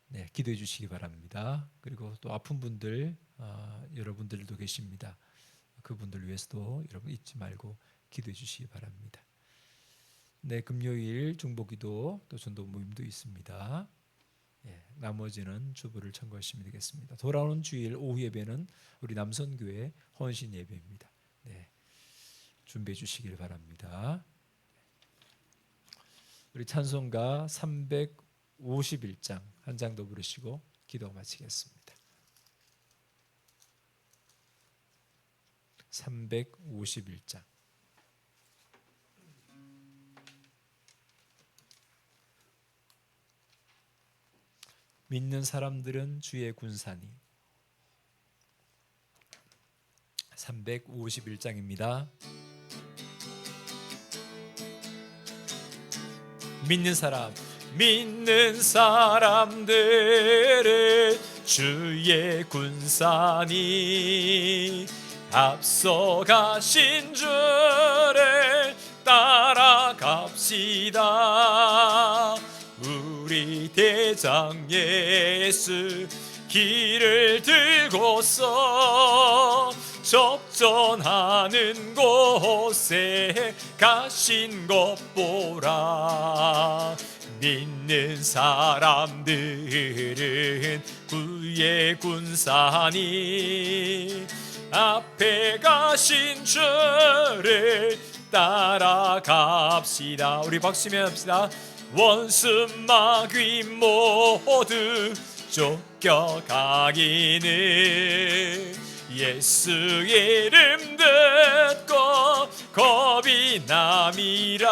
네, 기도해 주시기 바랍니다. 그리고 또 아픈 분들 여러분들도 계십니다. 그분들 위해서도 여러분 잊지 말고 기도해 주시기 바랍니다. 네, 금요일 중보기도 또 전도 모임도 있습니다. 예, 나머지는 주보를 참고하시면 되겠습니다. 돌아오는 주일 오후 예배는 우리 남선교회 헌신 예배입니다. 네, 준비해 주시길 바랍니다. 우리 찬송가 351장 한 장 더 부르시고 기도 마치겠습니다. 351장. 믿는 사람들은 주의 군사니. 351장입니다. 믿는 사람들은 주의 군사니 앞서가신 주를 따라갑시다. 우리 대장 예수 길을 들고서 접전하는 곳에 가신 것 보라. 믿는 사람들은 구의 군사니 앞에 가신 주를 따라갑시다. 우리 박수면 합시다. 원수 마귀 모두 쫓겨가기는 예수 이름 듣고 겁이 남이라.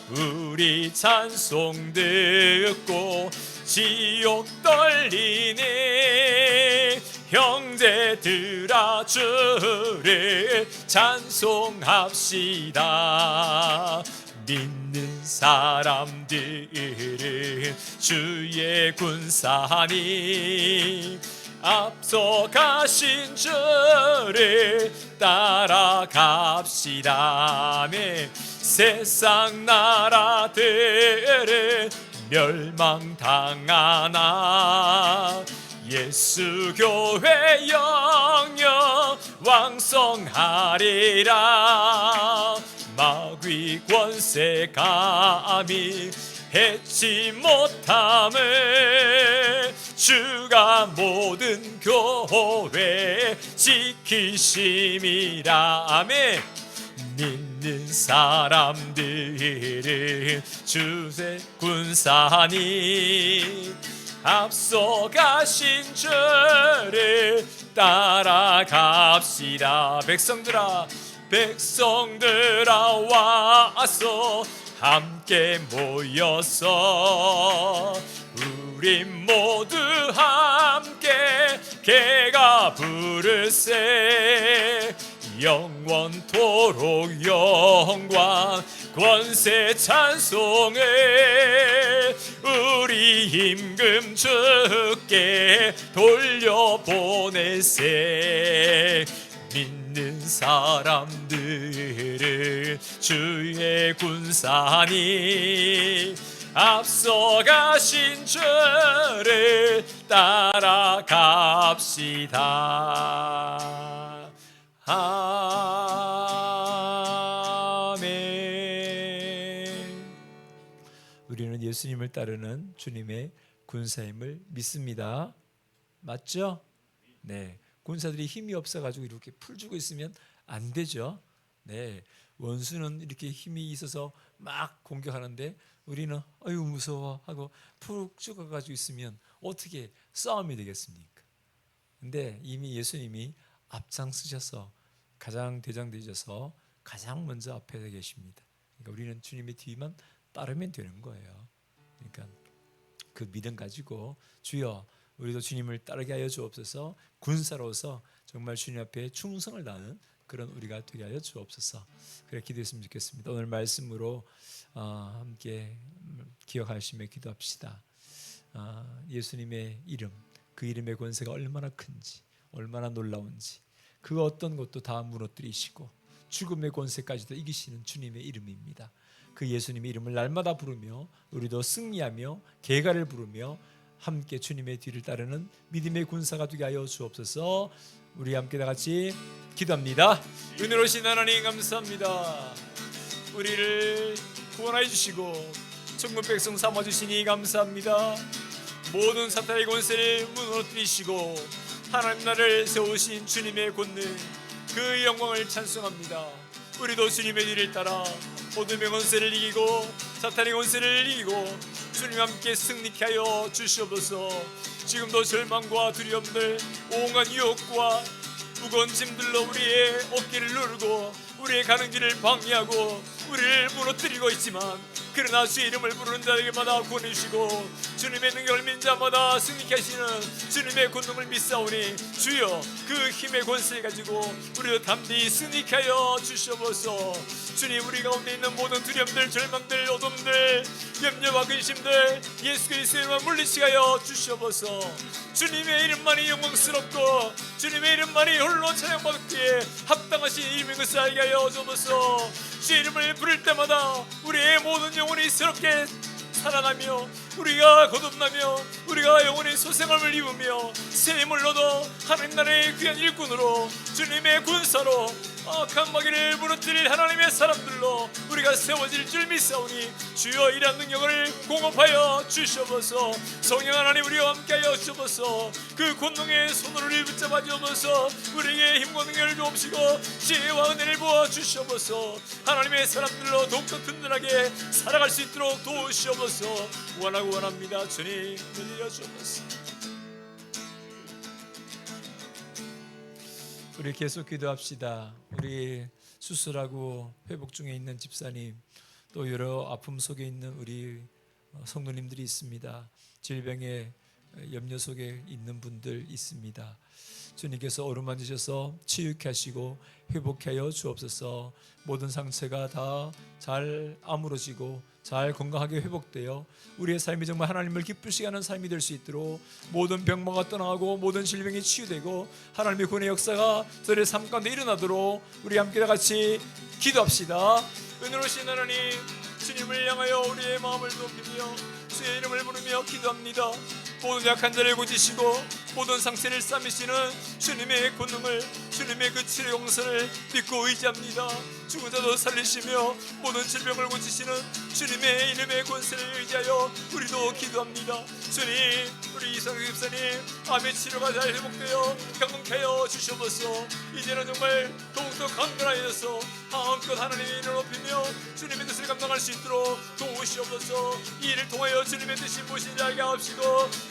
우리 찬송 듣고 지옥 떨리네. 형제들아 주를 찬송합시다. 믿는 사람들은 주의 군사니 앞서 가신 주를 따라갑시다. 네. 세상 나라들은 멸망당하나 예수 교회 영영 왕성하리라. 마귀 권세 감히 해치 못함을 주가 모든 교회 지키심이라. 아멘. 믿는 사람들은 주의 군사니 앞서 가신 주를 따라갑시다. 백성들아 와서 함께 모여서 우리 모두 함께 개가 부르세. 영원토록 영광 권세 찬송을 우리 임금 주께 돌려보내세. 믿는 사람들을 주의 군사니 앞서가신 주를 따라갑시다. 아멘. 우리는 예수님을 따르는 주님의 군사임을 믿습니다. 맞죠? 네. 군사들이 힘이 없어가지고 이렇게 풀주고 있으면 안 되죠. 네. 원수는 이렇게 힘이 있어서 막 공격하는데 우리는 아유 무서워 하고 푹 죽어가지고 있으면 어떻게 싸움이 되겠습니까? 근데 이미 예수님이 앞장서셔서 가장 대장되셔서 가장 먼저 앞에 계십니다. 그러니까 우리는 주님의 뒤만 따르면 되는 거예요. 그러니까 그 믿음 가지고 주여 우리도 주님을 따르게 하여 주옵소서. 군사로서 정말 주님 앞에 충성을 다하는 그런 우리가 되게 하여 주옵소서. 그래 기도했으면 좋겠습니다. 오늘 말씀으로 함께 기억하시며 기도합시다. 예수님의 이름, 그 이름의 권세가 얼마나 큰지, 얼마나 놀라운지, 그 어떤 것도 다 무너뜨리시고 죽음의 권세까지도 이기시는 주님의 이름입니다. 그 예수님의 이름을 날마다 부르며 우리도 승리하며 개가를 부르며 함께 주님의 뒤를 따르는 믿음의 군사가 되게 하여 주옵소서. 우리 함께 다 같이 기도합니다. 은혜로우신 하나님 감사합니다. 우리를 구원하여 주시고 천국 백성 삼아주시니 감사합니다. 모든 사탄의 권세를 무너뜨리시고 하나님 나라를 세우신 주님의 권능, 그 영광을 찬송합니다. 우리도 주님의 뒤를 따라 어둠의 권세를 이기고 사탄의 권세를 이기고 주님 함께 승리케 하여 주시옵소서. 지금도 절망과 두려움들, 온갖 유혹과 무거운 짐들로 우리의 어깨를 누르고 우리의 가는 길을 방해하고 우리를 무너뜨리고 있지만 그러나 주의 이름을 부르는 자에게마다 구원해 주시고 주님의 능력을 믿는 자마다 승리케 하시는 주님의 권능을 믿사오니 주여 그 힘의 권세를 가지고 우리도 담대히 승리케 하여 주시옵소서. 주님 우리 가운데 있는 모든 두려움들, 절망들, 어둠들, 염려와 근심들 예수 그리스도의 이름으로 물리치게 하여 주시옵소서. 주님의 이름만이 영광스럽고 주님의 이름만이 홀로 찬양받기에 합당하신 이름인 것을 알게 하여 주옵소서. 주의 이름을 부를 때마다 우리의 모든 영혼이 새롭게 살아나며 우리가 거듭나며 우리가 영원히 소생함을 입으며 새 힘을 얻어 하나님 나라의 귀한 일꾼으로 주님의 군사로 악한 마귀를 무너뜨릴 하나님의 사람들로 우리가 세워질 줄 믿사오니 주여 이러한 능력을 공급하여 주시옵소서. 성령 하나님 우리와 함께하여 주옵소서. 그 권능의 손으로 우리를 붙잡아 주옵소서. 우리에게 힘과 능력을 주옵시고 지혜와 은혜를 부어 주시옵소서. 하나님의 사람들로 더욱더 든든하게 살아갈 수 있도록 도우시옵소서. 원합니다. 주님 들려 주옵소서. 우리 계속 기도합시다. 우리 수술하고 회복 중에 있는 집사님, 또 여러 아픔 속에 있는 우리 성도님들이 있습니다. 질병의 염려 속에 있는 분들 있습니다. 주님께서 어루만지셔서 치유케 하시고 회복케 하여 주옵소서. 모든 상처가 다 잘 아물어지고 잘 건강하게 회복되어 우리의 삶이 정말 하나님을 기쁘시게 하는 삶이 될 수 있도록 모든 병마가 떠나가고 모든 질병이 치유되고 하나님의 구원의 역사가 저희의 삶 가운데 일어나도록 우리 함께 다 같이 기도합시다. 은혜로우신 하나님, 주님을 향하여 우리의 마음을 높이며 주의 이름을 부르며 기도합니다. 모든 약한 자를 고치시고 모든 상처를 싸매시는 주님의 권능을, 주님의 그 치료 용서를 믿고 의지합니다. 죽은 자도 살리시며 모든 질병을 고치시는 주님의 이름의 권세를 의지하여 우리도 기도합니다. 주님, 우리 이상규 집사님 암의 치료가 잘 회복되어 건강케 하여 주시옵소서. 이제는 정말 더욱더 강건하여서 마음껏 하나님의 일을 높이며 주님의 뜻을 감당할 수 있도록 도우시옵소서. 이 일을 통하여 주님의 뜻이 무엇인지 알게 하옵시고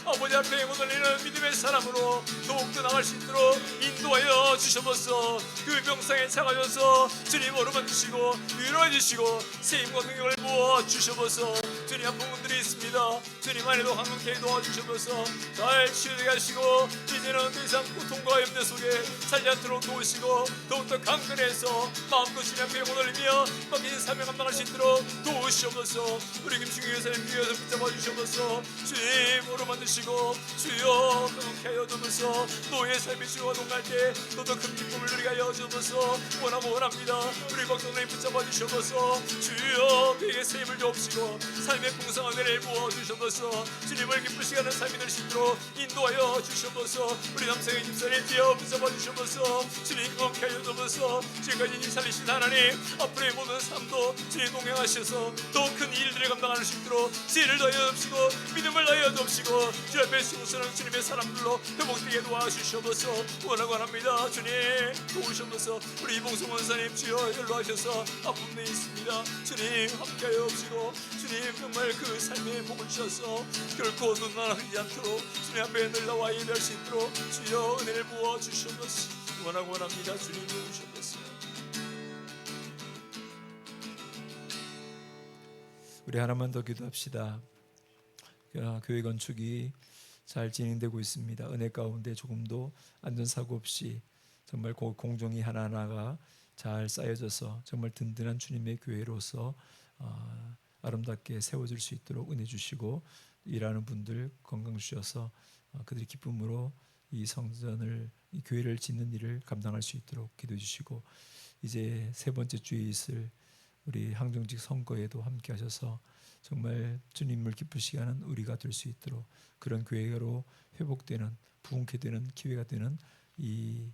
아버지 앞에 못 올리는 믿음의 사람으로 더욱더 나갈 수 있도록 인도하여 주시옵소서. 그 병상에 차가져서 주님 어루만 주시고 위로해 주시고 세임과 능력을 부어 주시옵소서. 주님 아픈 분들이 있습니다. 주님 안에도 항문케 도와주시옵소서. 잘 치유되게 하시고 이제는 더 이상 고통과 염려 속에 살지 않도록 도우시고 더욱더 강건해서 마음껏 주님 앞에 못 올리며 맡기신 사명 감당할 수 있도록 도우시옵소서. 우리 김충희 여사님 위에서 붙잡아 주시옵소서. 주님 오르만 드시고 주여 강건케 하여 주옵소서. 노예의 삶이 주와 동할 때 더더 큰 기쁨을 누리게 하여 주옵소서. 원하고 원합니다. 우리 박성님 붙잡아 주시옵소서. 주여 그에게 세임을 주옵시고 삶의 풍성한 은혜를 부어 주시옵소서. 주님을 기쁘시게 하는 삶이 될 수 있도록 인도하여 주시옵소서. 우리 남성의 집사님 뒤어 붙잡아 주시옵소서. 주님 건강케 하여 주옵소서. 지금까지 살리신 하나님 앞으로의 모든 삶도 주님 동행하셔서 더 큰 일들을 감당할 수 있도록 지혜를 더하여 주옵시고 믿음을 더하여 주옵시고 주 앞에 수고하는 주님의 사람들로 회복되게 도와주시옵소서. 원하고 원합니다. 주님 도우시옵소서. 우리 이봉성 원사님 주여 연로하셔서 아픈 데 있습니다. 주님 함께하여 주시고 주님 정말 그 삶에 복을 주셔서 결코 눈나라하지 않도록 주님 앞에 늘 나와 예배할 수 있도록 주여 은혜를 부어 주시옵소서. 원하고 원합니다. 주님 도우시옵소서. 우리 하나만 더 기도합시다. 교회 건축이 잘 진행되고 있습니다. 은혜 가운데 조금도 안전사고 없이 정말 공종이 하나하나가 잘 쌓여져서 정말 든든한 주님의 교회로서 아름답게 세워질 수 있도록 은혜 주시고 일하는 분들 건강 주셔서 그들이 기쁨으로 이 성전을 이 교회를 짓는 일을 감당할 수 있도록 기도해 주시고 이제 세 번째 주에 있을 우리 항정직 선거에도 함께 하셔서 정말 주님을 기쁘시게 하는 우리가 될 수 있도록 그런 교회로 회복되는 부흥케 되는 기회가 되는 이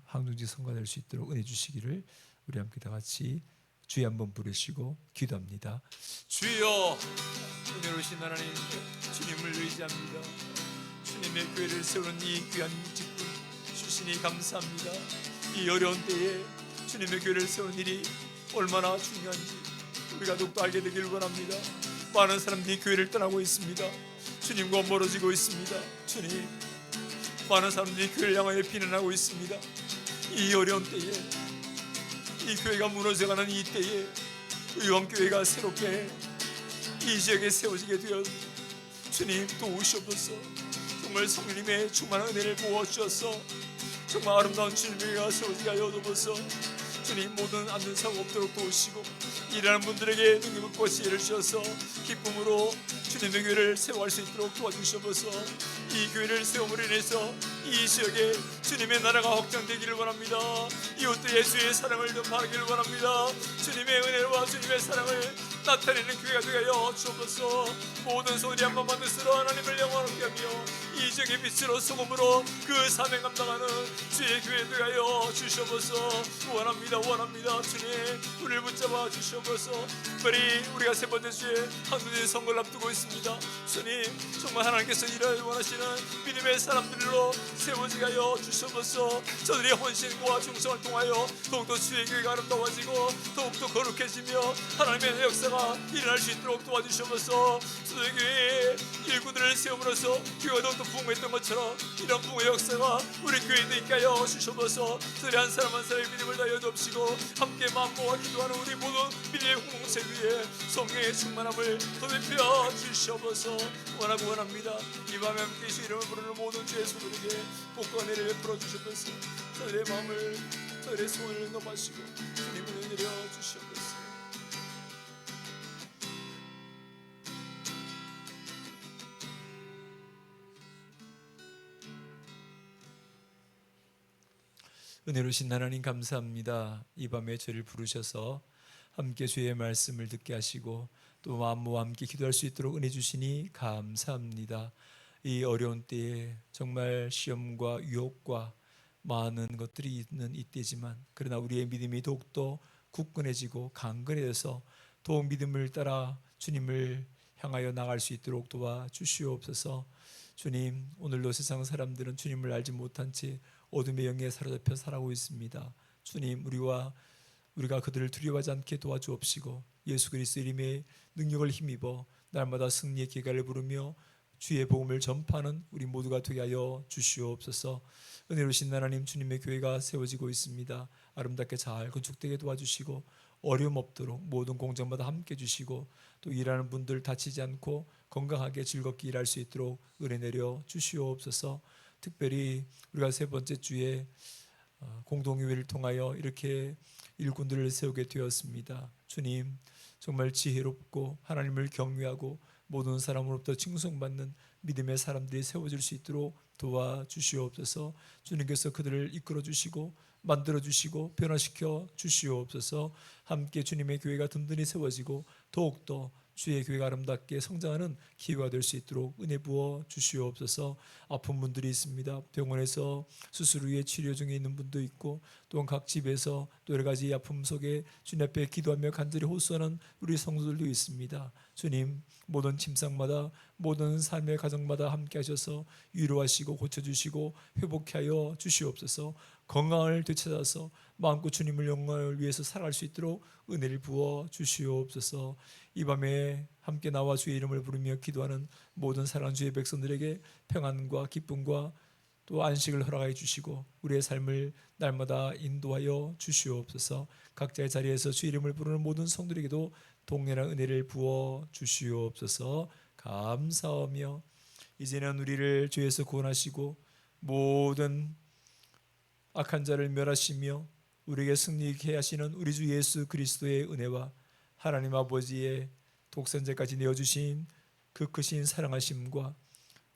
항정직 선거가 될 수 있도록 은혜 주시기를 우리 함께 다 같이 주여 한번 부르시고 기도합니다. 주여 은혜로우신 하나님 주님을 의지합니다. 주님의 교회를 세우는 이 귀한 직분 주시니 감사합니다. 이 어려운 때에 주님의 교회를 세우는 일이 얼마나 중요한지 우리가 더욱더 알게 되길 원합니다. 많은 사람들이 교회를 떠나고 있습니다. 주님과 멀어지고 있습니다. 주님 많은 사람들이 교회를 향하여 비난하고 있습니다. 이 어려운 때에 이 교회가 무너져가는 이 때에 의왕교회가 새롭게 이 지역에 세워지게 되어 주님 도우시옵소서. 정말 성령님의 충만한 은혜를 부어주셔서 정말 아름다운 주님의 세워지게 하여 주옵소서. 주님 모든 앉는 사고 없도록 도우시고 일하는 분들에게 능력과 지혜를 주셔서 기쁨으로 주님의 교회를 세워갈 수 있도록 도와주시옵소서. 이 교회를 세움으로 인해서 이 지역에 주님의 나라가 확장되기를 원합니다. 이웃도 예수의 사랑을 더 바라기를 원합니다. 주님의 은혜와 주님의 사랑을 나타내는 교회가 되게 하여 주옵소서. 모든 소리 한 번만 듣으러 하나님을 영원하게 하며 이 지역의 빛으로 소금으로 그 사명 감당하는 주의 교회 되게 하여 주시옵소서. 원합니다. 주님 우리를 붙잡아 주시옵소서. 특별히 우리가 세 번째 주에 한국의 선거를 앞두고 있습니다. 주님 정말 하나님께서 일을 원하시는 믿음의 사람들로 세워지게 하여 주시옵소서. 저들의 헌신과 충성을 통하여 더욱더 주의 교회가 아름다워지고 더욱더 거룩해지며 하나님의 역사가 일어날 수 있도록 도와주시옵소서. 저들의 교회에 일꾼들을 세움으로써 교회가 더욱더 부흥했던 것처럼 이런 부흥의 역사가 우리 교회에 있게 하여 주시옵소서. 저들의 한 사람 한 사람의 믿음을 다하여 주옵시고 함께 마음 모아 기도하는 우리 모든 믿음의 공동체 위에 성령의 충만함을 더입혀 주시옵소서. 원하고 원합니다. 이 밤에 함께 예수 이름을 부르는 모든 주의 소들에게 복과 은혜를 베풀어 주시옵소서. 저들의 마음을 저들의 소원을 넘어시고 주님을 내려 주시옵소서. 은혜로우신 하나님 감사합니다. 이 밤에 저를 부르셔서 함께 주의 말씀을 듣게 하시고 또 마음과 함께 기도할 수 있도록 은혜 주시니 감사합니다. 이 어려운 때에 정말 시험과 유혹과 많은 것들이 있는 이때지만 그러나 우리의 믿음이 더욱더 굳건해지고 강건해져서 더욱 믿음을 따라 주님을 향하여 나갈 수 있도록 도와주시옵소서. 주님 오늘도 세상 사람들은 주님을 알지 못한 채 어둠의 영에 사로잡혀 살아가고 있습니다. 주님 우리와 우리가 그들을 두려워하지 않게 도와주옵시고 예수 그리스도의 이름의 능력을 힘입어 날마다 승리의 기가를 부르며 주의 복음을 전파하는 우리 모두가 되게 하여 주시옵소서. 은혜로우신 하나님, 주님의 교회가 세워지고 있습니다. 아름답게 잘 건축되게 도와주시고 어려움 없도록 모든 공정마다 함께 주시고 또 일하는 분들 다치지 않고 건강하게 즐겁게 일할 수 있도록 은혜 내려 주시옵소서. 특별히 우리가 세 번째 주에 공동의회를 통하여 이렇게 일꾼들을 세우게 되었습니다. 주님, 정말 지혜롭고 하나님을 경외하고 모든 사람으로부터 칭송받는 믿음의 사람들이 세워질 수 있도록 도와주시옵소서. 주님께서 그들을 이끌어 주시고 만들어 주시고 변화시켜 주시옵소서. 함께 주님의 교회가 든든히 세워지고 더욱더 주의 교회가 아름답게 성장하는 기회가 될 수 있도록 은혜 부어 주시옵소서. 아픈 분들이 있습니다. 병원에서 수술 후에 치료 중에 있는 분도 있고 또한 각 집에서 또 여러 가지 아픔 속에 주님 앞에 기도하며 간절히 호소하는 우리 성도들도 있습니다. 주님, 모든 침상마다 모든 삶의 가정마다 함께 하셔서 위로하시고 고쳐주시고 회복케 하여 주시옵소서. 건강을 되찾아서 마음껏 주님을 영광을 위해서 살아갈 수 있도록 은혜를 부어 주시옵소서. 이 밤에 함께 나와 주의 이름을 부르며 기도하는 모든 사랑하는 주의 백성들에게 평안과 기쁨과 또 안식을 허락해 주시고 우리의 삶을 날마다 인도하여 주시옵소서. 각자의 자리에서 주의 이름을 부르는 모든 성들에게도 동일한 은혜를 부어 주시옵소서. 감사하며 이제는 우리를 죄에서 구원하시고 모든 악한 자를 멸하시며 우리에게 승리케 하시는 우리 주 예수 그리스도의 은혜와 하나님 아버지의 독생자까지 내어주신 그 크신 사랑하심과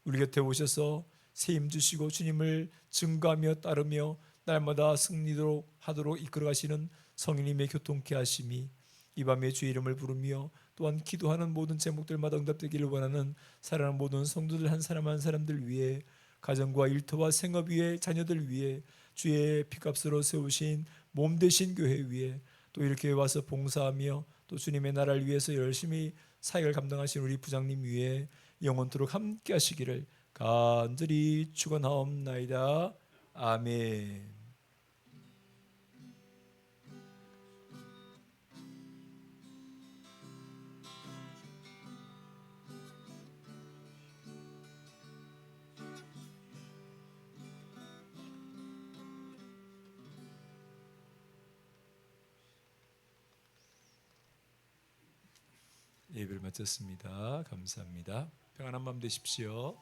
우리 곁에 오셔서 세임 주시고 주님을 증거하며 따르며 날마다 승리도록 하도록 이끌어가시는 성령님의 교통케 하심이 이 밤에 주의 이름을 부르며 또한 기도하는 모든 제목들마다 응답되기를 원하는 사랑하는 모든 성도들 한 사람 한 사람들 위해 가정과 일터와 생업 위에 자녀들 위해 주의 피값으로 세우신 몸 되신 교회 위에 또 이렇게 와서 봉사하며 또 주님의 나라를 위해서 열심히 사역을 감당하신 우리 부장님 위에 영원토록 함께 하시기를 간절히 축원하옵나이다. 아멘. 예배를 마쳤습니다. 감사합니다. 평안한 밤 되십시오.